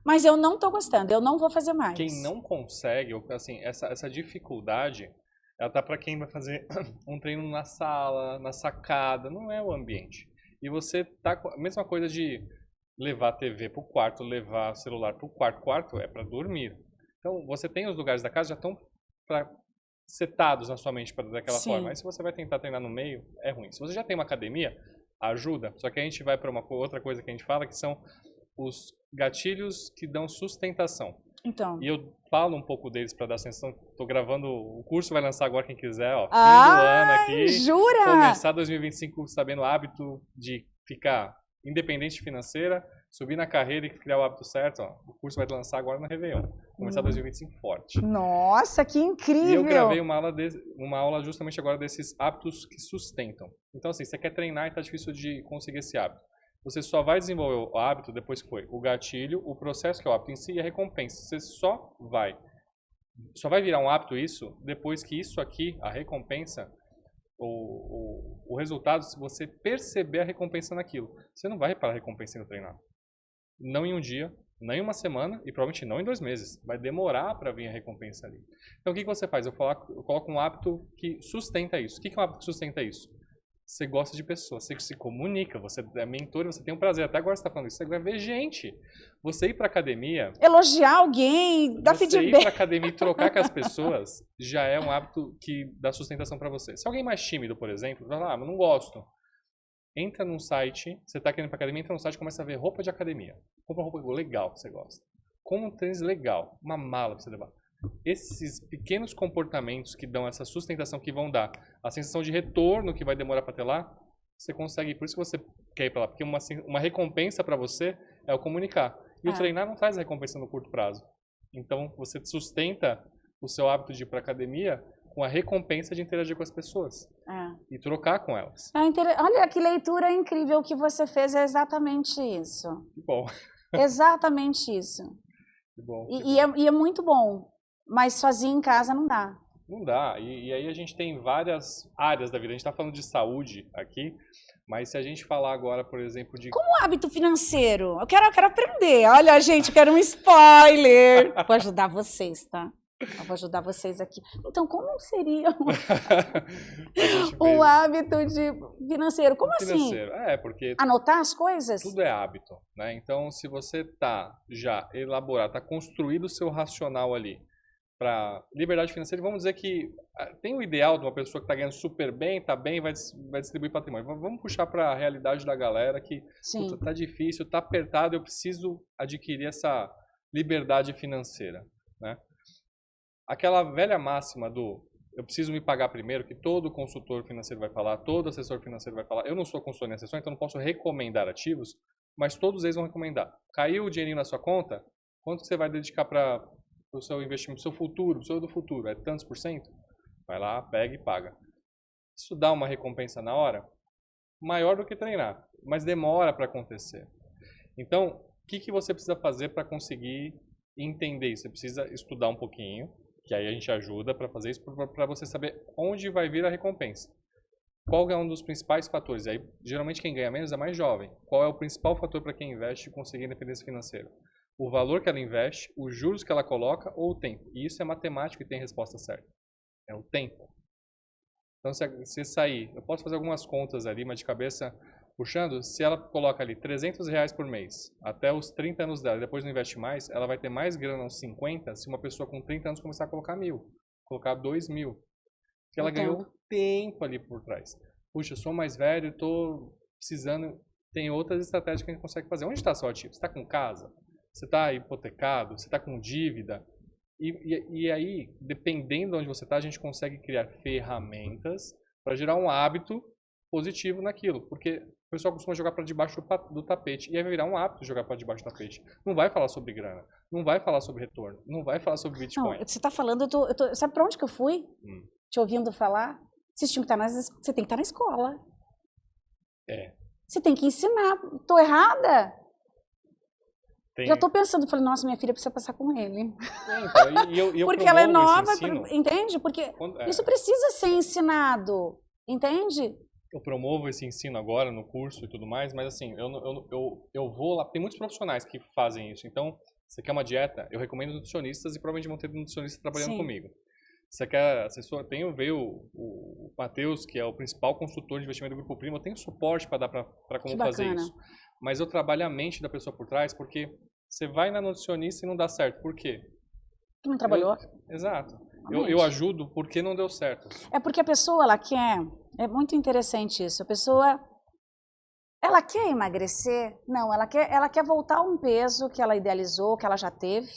Mas eu não estou gostando, eu não vou fazer mais. Quem não consegue, assim, essa dificuldade, ela tá para quem vai fazer um treino na sala, na sacada, não é o ambiente. E você tá com a mesma coisa de levar a TV pro quarto, levar o celular pro quarto. Quarto é para dormir. Então, você tem os lugares da casa já estão setados na sua mente para daquela forma. Aí se você vai tentar treinar no meio, é ruim. Se você já tem uma academia, ajuda. Só que a gente vai para uma outra coisa que a gente fala, que são os gatilhos que dão sustentação. Então. E eu falo um pouco deles para dar sensação. Tô gravando, o curso vai lançar agora quem quiser, ó. Fim do ano aqui. Jura? Começar 2025 sabendo o hábito de ficar independente financeira, subir na carreira e criar o hábito certo, ó, o curso vai lançar agora na Réveillon. Começar 2025 forte. Nossa, que incrível! E eu gravei uma aula justamente agora desses hábitos que sustentam. Então, assim, você quer treinar e tá difícil de conseguir esse hábito. Você só vai desenvolver o hábito depois que foi o gatilho, o processo que é o hábito em si e a recompensa. Você só vai virar um hábito isso depois que isso aqui, a recompensa, o resultado, se você perceber a recompensa naquilo. Você não vai reparar a recompensa no treinar. Não em um dia, não em uma semana e provavelmente não em 2 meses. Vai demorar para vir a recompensa ali. Então o que você faz? Eu coloco um hábito que sustenta isso. O que é um hábito que sustenta isso? Você gosta de pessoas, você se comunica, você é mentor, você tem um prazer. Até agora você está falando isso, você vai ver gente. Você ir para academia... Elogiar alguém, dar feedback. Você ir para academia e trocar com as pessoas já é um hábito que dá sustentação para você. Se alguém mais tímido, por exemplo, vai lá, mas não gosto. Entra num site, você está querendo ir para academia, entra num site e começa a ver roupa de academia. Compra uma roupa legal que você gosta. Com um tênis legal, uma mala para você levar. Esses pequenos comportamentos que dão essa sustentação, que vão dar a sensação de retorno que vai demorar para ter lá, você consegue, por isso que você quer ir para lá, porque uma recompensa para você é o comunicar. E o treinar não traz a recompensa no curto prazo. Então você sustenta o seu hábito de ir para academia com a recompensa de interagir com as pessoas e trocar com elas. Olha que leitura incrível que você fez, é exatamente isso. Que bom. Exatamente isso. Que bom. E é muito bom. Mas sozinho em casa não dá. Não dá. E aí a gente tem várias áreas da vida. A gente está falando de saúde aqui, mas se a gente falar agora, por exemplo, de... Como hábito financeiro? Eu quero aprender. Olha, gente, eu quero um spoiler. Vou ajudar vocês, tá? Eu vou ajudar vocês aqui. Então, como seria o hábito financeiro? Como financeiro. assim? Porque... Anotar as coisas? Tudo é hábito, né? Então, se você tá já elaborado, tá construído o seu racional ali, para liberdade financeira, vamos dizer que tem o ideal de uma pessoa que está ganhando super bem, está bem, vai distribuir patrimônio. Vamos puxar para a realidade da galera que está difícil, está apertado, eu preciso adquirir essa liberdade financeira, né? Aquela velha máxima do eu preciso me pagar primeiro, que todo consultor financeiro vai falar, todo assessor financeiro vai falar. Eu não sou consultor nem assessor, então não posso recomendar ativos, mas todos eles vão recomendar. Caiu o dinheirinho na sua conta, quanto você vai dedicar para o seu investimento, pro seu futuro, pro seu do futuro, é tantos por cento? Vai lá, pega e paga. Isso dá uma recompensa na hora? Maior do que treinar, mas demora para acontecer. Então, o que você precisa fazer para conseguir entender isso? Você precisa estudar um pouquinho, que aí a gente ajuda para fazer isso, para você saber onde vai vir a recompensa. Qual é um dos principais fatores? Aí, geralmente quem ganha menos é mais jovem. Qual é o principal fator para quem investe e conseguir independência financeira? O valor que ela investe, os juros que ela coloca ou o tempo. E isso é matemático e tem resposta certa. É o tempo. Então, se sair, eu posso fazer algumas contas ali, mas de cabeça puxando, se ela coloca ali R$300 por mês, até os 30 anos dela, e depois não investe mais, ela vai ter mais grana aos 50 se uma pessoa com 30 anos começar a colocar 1.000, colocar 2.000. Porque ela ganhou tempo ali por trás. Puxa, eu sou mais velho, estou precisando... Tem outras estratégias que a gente consegue fazer. Onde está seu ativo? Você está com casa? Você está hipotecado? Você está com dívida? E aí, dependendo de onde você está, a gente consegue criar ferramentas para gerar um hábito positivo naquilo. Porque o pessoal costuma jogar para debaixo do tapete. E aí vai virar um hábito jogar para debaixo do tapete. Não vai falar sobre grana. Não vai falar sobre retorno. Não vai falar sobre Bitcoin. Não, você está falando, sabe para onde que eu fui? Te ouvindo falar? Você tem que estar na escola. Você tem que ensinar. Estou errada? Já estou pensando, falei, nossa, minha filha precisa passar com ele. Então, porque ela é nova, entende? Porque isso precisa ser ensinado, entende? Eu promovo esse ensino agora no curso e tudo mais, mas assim, eu vou lá, tem muitos profissionais que fazem isso. Então, você quer uma dieta? Eu recomendo nutricionistas e provavelmente vão ter nutricionistas trabalhando comigo. Você quer assessor? Veio o Matheus, que é o principal consultor de investimento do Grupo Primo. Eu tenho suporte para dar para como fazer isso. Mas eu trabalho a mente da pessoa por trás, porque você vai na nutricionista e não dá certo. Por quê? Não trabalhou? Exato. Eu ajudo porque não deu certo. É porque a pessoa, ela quer... É muito interessante isso. A pessoa, ela quer emagrecer? Não, ela quer voltar a um peso que ela idealizou, que ela já teve.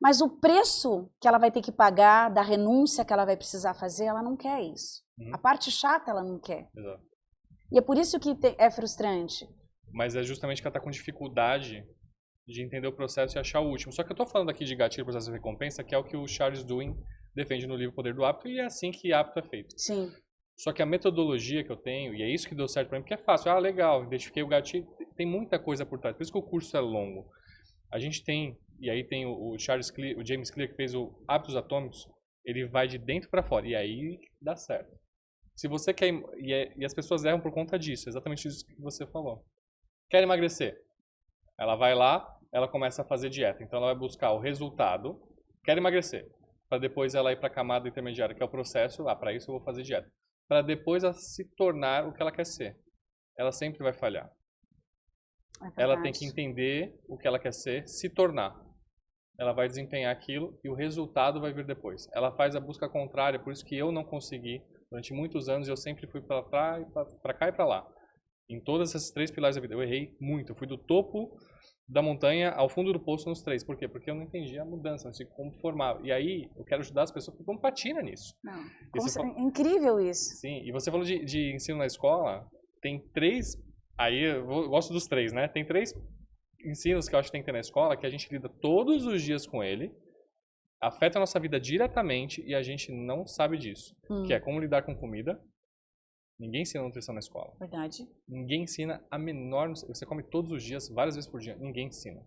Mas o preço que ela vai ter que pagar, da renúncia que ela vai precisar fazer, ela não quer isso. A parte chata ela não quer. Exato. E é por isso que é frustrante. mas é justamente que ela está com dificuldade de entender o processo e achar o último. Só que eu estou falando aqui de gatilho, processo de recompensa, que é o que o Charles Duhigg defende no livro Poder do Hábito, e é assim que hábito é feito. Sim. Só que a metodologia que eu tenho, e é isso que deu certo para mim, porque é fácil. Ah, legal, identifiquei o gatilho, tem muita coisa por trás. Por isso que o curso é longo. A gente tem, e aí tem o James Clear, que fez o Hábitos Atômicos, ele vai de dentro para fora, e aí dá certo. Se você quer, e as pessoas erram por conta disso, exatamente isso que você falou. Quer emagrecer? Ela vai lá, ela começa a fazer dieta. Então ela vai buscar o resultado, quer emagrecer, para depois ela ir para a camada intermediária, que é o processo, para isso eu vou fazer dieta. Para depois ela se tornar o que ela quer ser. Ela sempre vai falhar. Ela tem que entender o que ela quer ser, se tornar. Ela vai desempenhar aquilo e o resultado vai vir depois. Ela faz a busca contrária, por isso que eu não consegui. Durante muitos anos eu sempre fui para cá e para lá. Em todas essas 3 pilares da vida. Eu errei muito. Eu fui do topo da montanha ao fundo do poço nos 3. Por quê? Porque eu não entendi a mudança, não sei como formar. E aí eu quero ajudar as pessoas que não patina nisso. Incrível isso. Sim, e você falou de ensino na escola. Tem 3... Aí eu gosto dos 3, né? Tem 3 ensinos que eu acho que tem que ter na escola, que a gente lida todos os dias com ele, afeta a nossa vida diretamente e a gente não sabe disso. Que é como lidar com comida. Ninguém ensina nutrição na escola. Verdade. Ninguém ensina a menor... Você come todos os dias, várias vezes por dia. Ninguém ensina.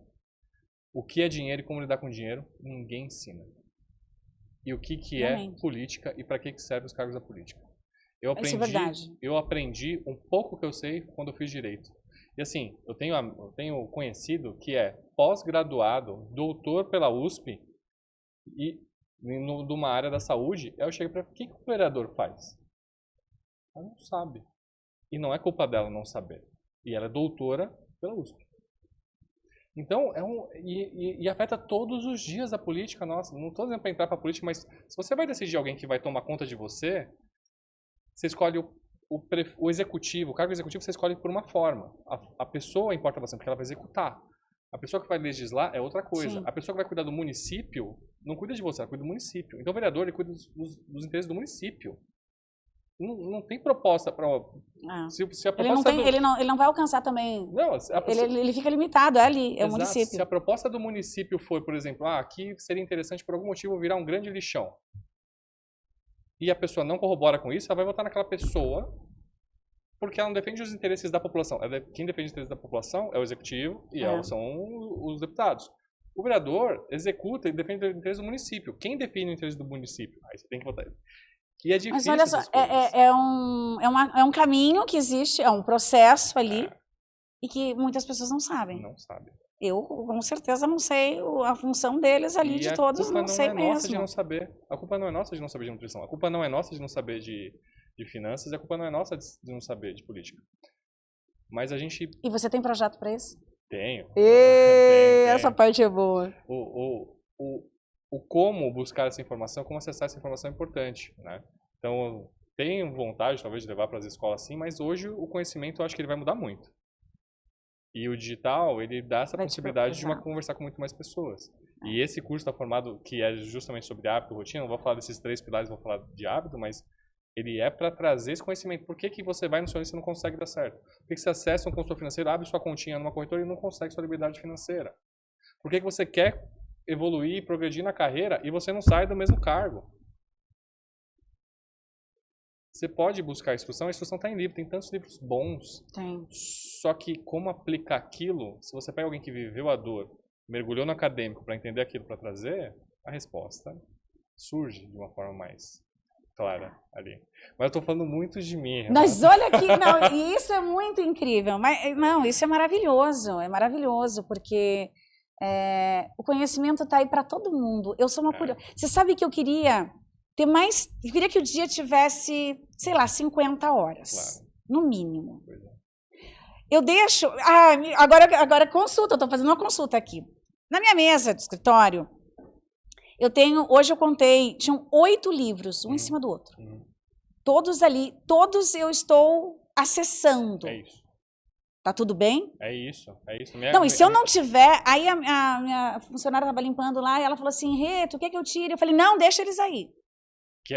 O que é dinheiro e como lidar com dinheiro, ninguém ensina. E o que é política e para que servem os cargos da política. Isso é verdade. Eu aprendi um pouco que eu sei quando eu fiz direito. E assim, eu tenho conhecido que é pós-graduado, doutor pela USP e de uma área da saúde. Aí eu chego para o que o vereador faz? Ela não sabe. E não é culpa dela não saber. E ela é doutora pela USP. Então, e afeta todos os dias a política nossa. Não estou dizendo para entrar para a política, mas se você vai decidir alguém que vai tomar conta de você, você escolhe o executivo, o cargo executivo você escolhe por uma forma. A pessoa importa bastante, porque ela vai executar. A pessoa que vai legislar é outra coisa. Sim. A pessoa que vai cuidar do município não cuida de você, ela cuida do município. Então o vereador ele cuida dos interesses do município. Não tem proposta para... Se a proposta ele não vai alcançar também... Não, ele fica limitado, é ali, é o município. Se a proposta do município for, por exemplo, aqui seria interessante por algum motivo virar um grande lixão. E a pessoa não corrobora com isso, ela vai votar naquela pessoa porque ela não defende os interesses da população. Quem defende os interesses da população é o executivo e são os deputados. O vereador executa e defende os interesses do município. Quem define o interesse do município? Aí você tem que votar. E é difícil. Mas olha só, é um caminho que existe, é um processo ali e que muitas pessoas não sabem. Não sabem. Eu, com certeza, não sei a função deles ali, de todos, não sei mesmo. A culpa não é nossa de não saber. A culpa não é nossa de não saber de nutrição. A culpa não é nossa de não saber de finanças. A culpa não é nossa de não saber de política. Mas a gente... E você tem projeto para isso? Tenho. Essa parte é boa. O como buscar essa informação, como acessar essa informação é importante, né? Então, eu tenho vontade, talvez, de levar para as escolas sim, mas hoje o conhecimento eu acho que ele vai mudar muito. E o digital, ele dá essa possibilidade de conversar com muito mais pessoas. E esse curso está formado, que é justamente sobre hábito, rotina, não vou falar desses 3 pilares, vou falar de hábito, mas ele é para trazer esse conhecimento. Por que você vai no seu e não consegue dar certo? Por que você acessa um consultor financeiro, abre sua continha numa corretora e não consegue sua liberdade financeira? Por que você quer evoluir, progredir na carreira e você não sai do mesmo cargo? Você pode buscar a instrução está em livro, tem tantos livros bons. Tem. Só que como aplicar aquilo, se você pega alguém que viveu a dor, mergulhou no acadêmico para entender aquilo para trazer, a resposta surge de uma forma mais clara ali. Mas eu estou falando muito de mim. Mas olha aqui, e isso é muito incrível. Mas, não, isso é maravilhoso, porque o conhecimento está aí para todo mundo. Eu sou uma curiosa. Você sabe que eu queria que o dia tivesse, sei lá, 50 horas, claro. No mínimo. Eu deixo... agora consulta, eu estou fazendo uma consulta aqui. Na minha mesa de escritório, hoje eu contei, tinham 8 livros, um em cima do outro. Todos ali, todos eu estou acessando. É isso. Tá tudo bem? É isso. Não, e se eu não tiver, aí a minha funcionária estava limpando lá e ela falou assim, Rê, tu quer que eu tire? Eu falei, não, deixa eles aí.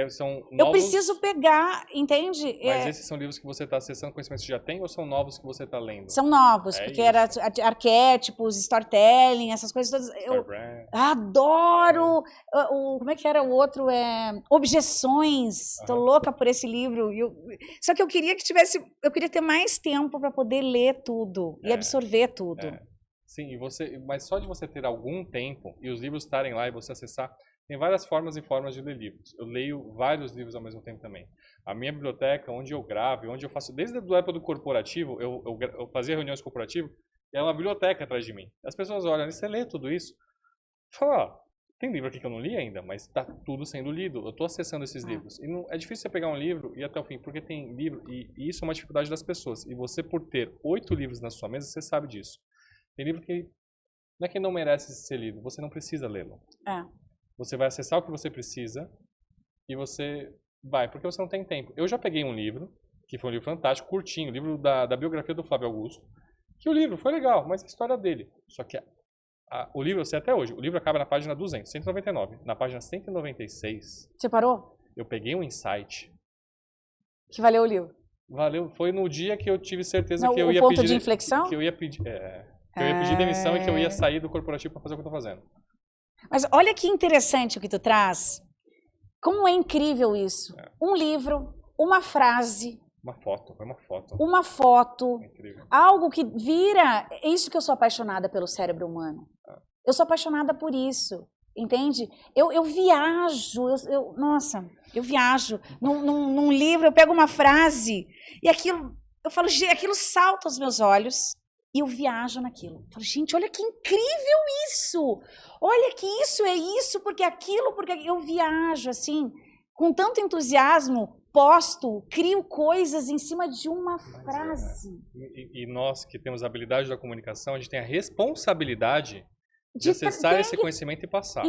são novos... Eu preciso pegar, entende? Mas esses são livros que você está acessando, conhecimentos que já tem, ou são novos que você está lendo? São novos, porque era arquétipos, storytelling, essas coisas todas. Eu adoro! Como é que era o outro? Objeções. Estou louca por esse livro. Só que eu queria ter mais tempo para poder ler tudo e absorver tudo. Sim, mas só de você ter algum tempo e os livros estarem lá e você acessar, tem várias formas e formas de ler livros. Eu leio vários livros ao mesmo tempo também. A minha biblioteca, onde eu gravo, onde eu faço... Desde a época do corporativo, eu fazia reuniões corporativas, e era uma biblioteca atrás de mim. As pessoas olham e você lê tudo isso. Fala, tem livro aqui que eu não li ainda, mas está tudo sendo lido. Eu estou acessando esses livros. E não, é difícil você pegar um livro e ir até o fim, porque tem livro, e isso é uma dificuldade das pessoas. E você, por ter 8 livros na sua mesa, você sabe disso. Tem livro que não é que não merece ser lido, você não precisa lê-lo. Você vai acessar o que você precisa e você vai, porque você não tem tempo. Eu já peguei um livro, que foi um livro fantástico, curtinho, o livro da biografia do Flávio Augusto, que o livro foi legal, mas a história dele. Só que o livro, eu sei até hoje, o livro acaba na página 200, 199. Na página 196... Você parou? Eu peguei um insight. Que valeu o livro? Valeu, foi no dia que eu tive certeza que eu ia pedir... O ponto de inflexão? Que eu ia pedir... que eu ia pedir demissão e que eu ia sair do corporativo para fazer o que eu estou fazendo. Mas olha que interessante o que tu traz. Como é incrível isso. Um livro, uma frase. Uma foto, foi uma foto. Uma foto. É incrível. Algo que vira... É isso que eu sou apaixonada pelo cérebro humano. Eu sou apaixonada por isso. Entende? Eu viajo. Nossa, eu viajo. Num livro, eu pego uma frase e aquilo... Eu falo, aquilo salta aos meus olhos. E eu viajo naquilo. Eu falo, gente, olha que incrível isso! Olha que isso é isso, porque aquilo, porque eu viajo assim, com tanto entusiasmo, crio coisas em cima de uma frase. E nós que temos a habilidade da comunicação, a gente tem a responsabilidade de acessar esse conhecimento e passar.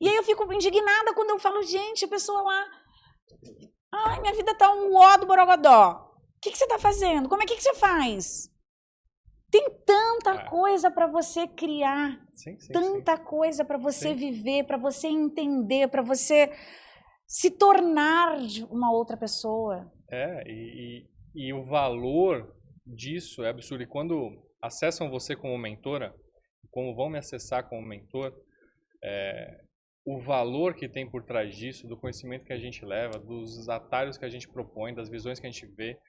E aí eu fico indignada quando eu falo, gente, a pessoa lá, ai, minha vida tá um ó do borogodó. O que você tá fazendo? Como é que você faz? Tem tanta coisa para você criar, tanta coisa para você viver, para você entender, para você se tornar uma outra pessoa. E o valor disso é absurdo. E quando acessam você como mentora, como vão me acessar como mentor, o valor que tem por trás disso, do conhecimento que a gente leva, dos atalhos que a gente propõe, das visões que a gente vê,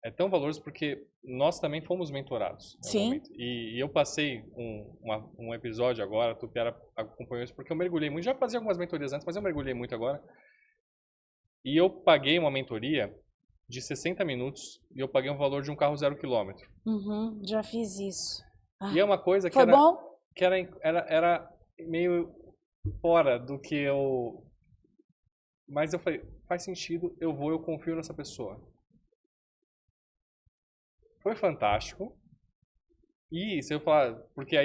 é tão valoroso porque nós também fomos mentorados. Sim. E eu passei um episódio agora, a Tupiara acompanhou isso, porque eu mergulhei muito. Já fazia algumas mentorias antes, mas eu mergulhei muito agora. E eu paguei uma mentoria de 60 minutos e eu paguei um valor de um carro 0 km. Já fiz isso. E é uma coisa que, era meio fora do que eu... Mas eu falei, faz sentido, eu confio nessa pessoa. Foi fantástico. E se eu falar, porque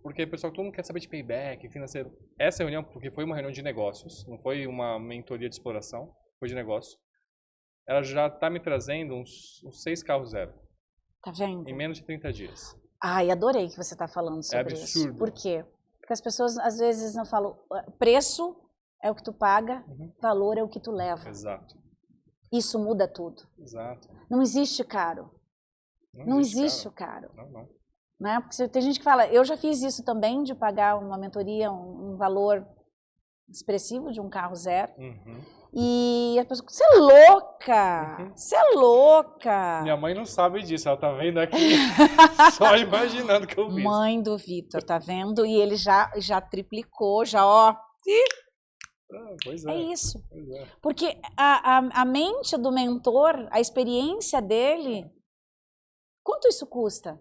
o pessoal, todo mundo quer saber de payback, financeiro. Essa reunião, porque foi uma reunião de negócios, não foi uma mentoria de exploração, foi de negócio. Ela já está me trazendo uns 6 carros 0. Tá vendo? Em menos de 30 dias. Ai, adorei que você está falando sobre isso. É absurdo. Por quê? Porque as pessoas às vezes não falam, preço é o que tu paga, valor é o que tu leva. Exato. Isso muda tudo. Exato. Não existe caro. Não existe o caro. Não. Né? Porque tem gente que fala, eu já fiz isso também, de pagar uma mentoria, um valor expressivo de um carro 0. E a pessoa, você é louca! Você é louca! Minha mãe não sabe disso, ela tá vendo aqui, só imaginando que eu vi. Mãe do Vitor, tá vendo? E ele já triplicou, ó. Pois é isso. Pois é. Porque a mente do mentor, a experiência dele, quanto isso custa?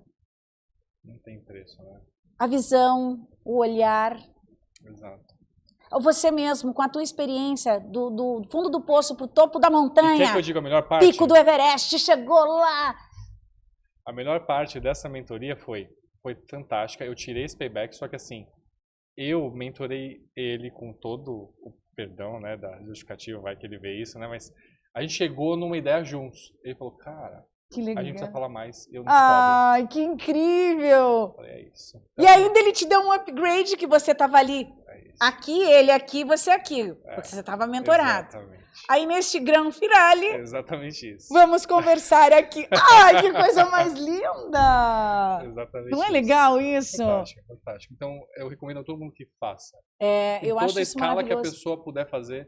Não tem preço, né? A visão, o olhar. Exato. Você mesmo, com a tua experiência do fundo do poço para o topo da montanha. E quer que eu diga a melhor parte? Pico do Everest, chegou lá. A melhor parte dessa mentoria foi fantástica. Eu tirei esse payback, só que assim, eu mentorei ele com todo o perdão, né, da justificativa, vai que ele vê isso, né, mas a gente chegou numa ideia juntos. Ele falou, cara, Que legal. A gente precisa falar mais, eu não Ai, que incrível! falei, é isso. E ainda ele te deu um upgrade que você tava ali. Aqui, ele aqui, você aqui. Porque você estava mentorado. Exatamente. Aí neste Gran Finale, Exatamente isso. vamos conversar aqui. Ai, que coisa mais linda! Exatamente. Não é legal isso? Fantástico, fantástico. Então, eu recomendo a todo mundo que faça. Eu acho toda a isso escala que a maravilhoso. pessoa puder fazer,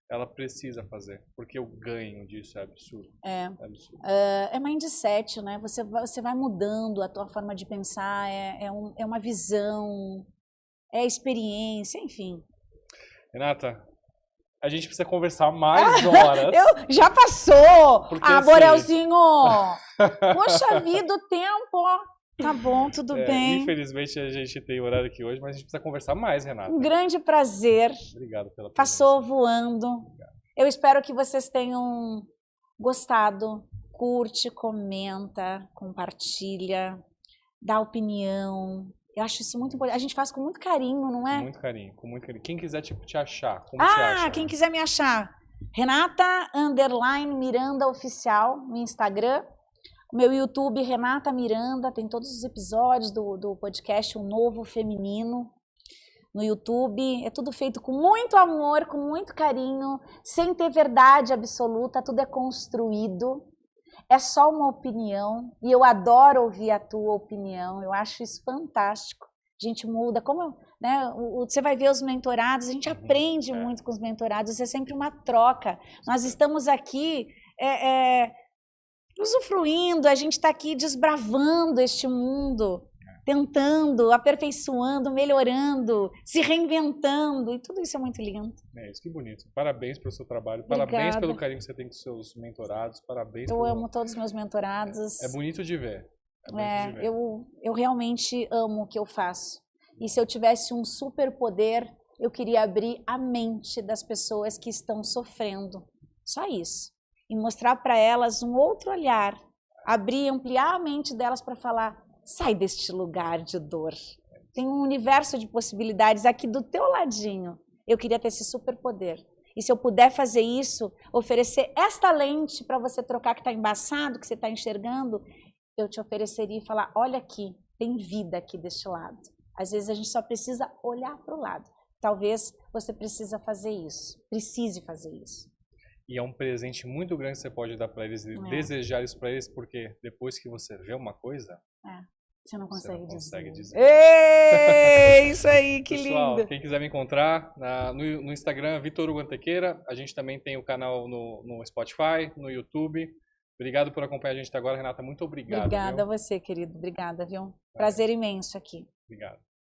ela precisa fazer. Porque o ganho disso é absurdo. É absurdo. É mindset, né? Você vai mudando a tua forma de pensar, é uma visão, é experiência, enfim. Renata, a gente precisa conversar mais horas. Já passou! Porque, Borelzinho! Poxa vida, o tempo, ó. Tá bom, tudo bem. Infelizmente a gente tem horário aqui hoje, mas a gente precisa conversar mais, Renata. Um grande prazer. Obrigado pela presença. Passou voando. Obrigado. Eu espero que vocês tenham gostado. Curte, comenta, compartilha, dá opinião. Eu acho isso muito importante. A gente faz com muito carinho, não é? Com muito carinho, com muito carinho. Quem quiser te achar, como te acha? Quem quiser me achar. Renata_Miranda Oficial no Instagram. Meu YouTube, Renata Miranda, tem todos os episódios do podcast Um Novo Feminino no YouTube. É tudo feito com muito amor, com muito carinho, sem ter verdade absoluta, tudo é construído. É só uma opinião e eu adoro ouvir a tua opinião, eu acho isso fantástico. A gente muda, né, você vai ver os mentorados, a gente aprende muito com os mentorados, é sempre uma troca. Nós estamos aqui usufruindo, a gente está aqui desbravando este mundo, tentando, aperfeiçoando, melhorando, se reinventando, e tudo isso é muito lindo. É isso, que bonito. Parabéns pelo seu trabalho, Obrigada. Parabéns pelo carinho que você tem com seus mentorados, parabéns. Eu amo todos os meus mentorados. É bonito de ver. Bonito de ver. Eu realmente amo o que eu faço. E se eu tivesse um superpoder, eu queria abrir a mente das pessoas que estão sofrendo. Só isso. E mostrar para elas um outro olhar. Abrir, ampliar a mente delas para falar, sai deste lugar de dor. Tem um universo de possibilidades aqui do teu ladinho. Eu queria ter esse superpoder. E se eu puder fazer isso, oferecer esta lente para você trocar que está embaçado, que você está enxergando, eu te ofereceria e falar, olha aqui, tem vida aqui deste lado. Às vezes a gente só precisa olhar para o lado. Talvez você precise fazer isso. E é um presente muito grande que você pode dar para eles e desejar isso para eles, porque depois que você vê uma coisa, você não consegue dizer. Ei, isso aí, que Pessoal, lindo. Quem quiser me encontrar no Instagram, Vitor Hugo Antequeira. A gente também tem o canal no Spotify, no YouTube. Obrigado por acompanhar a gente até agora, Renata. Muito obrigado. Obrigada a você, querido. Obrigada, viu? Prazer imenso aqui. Obrigado.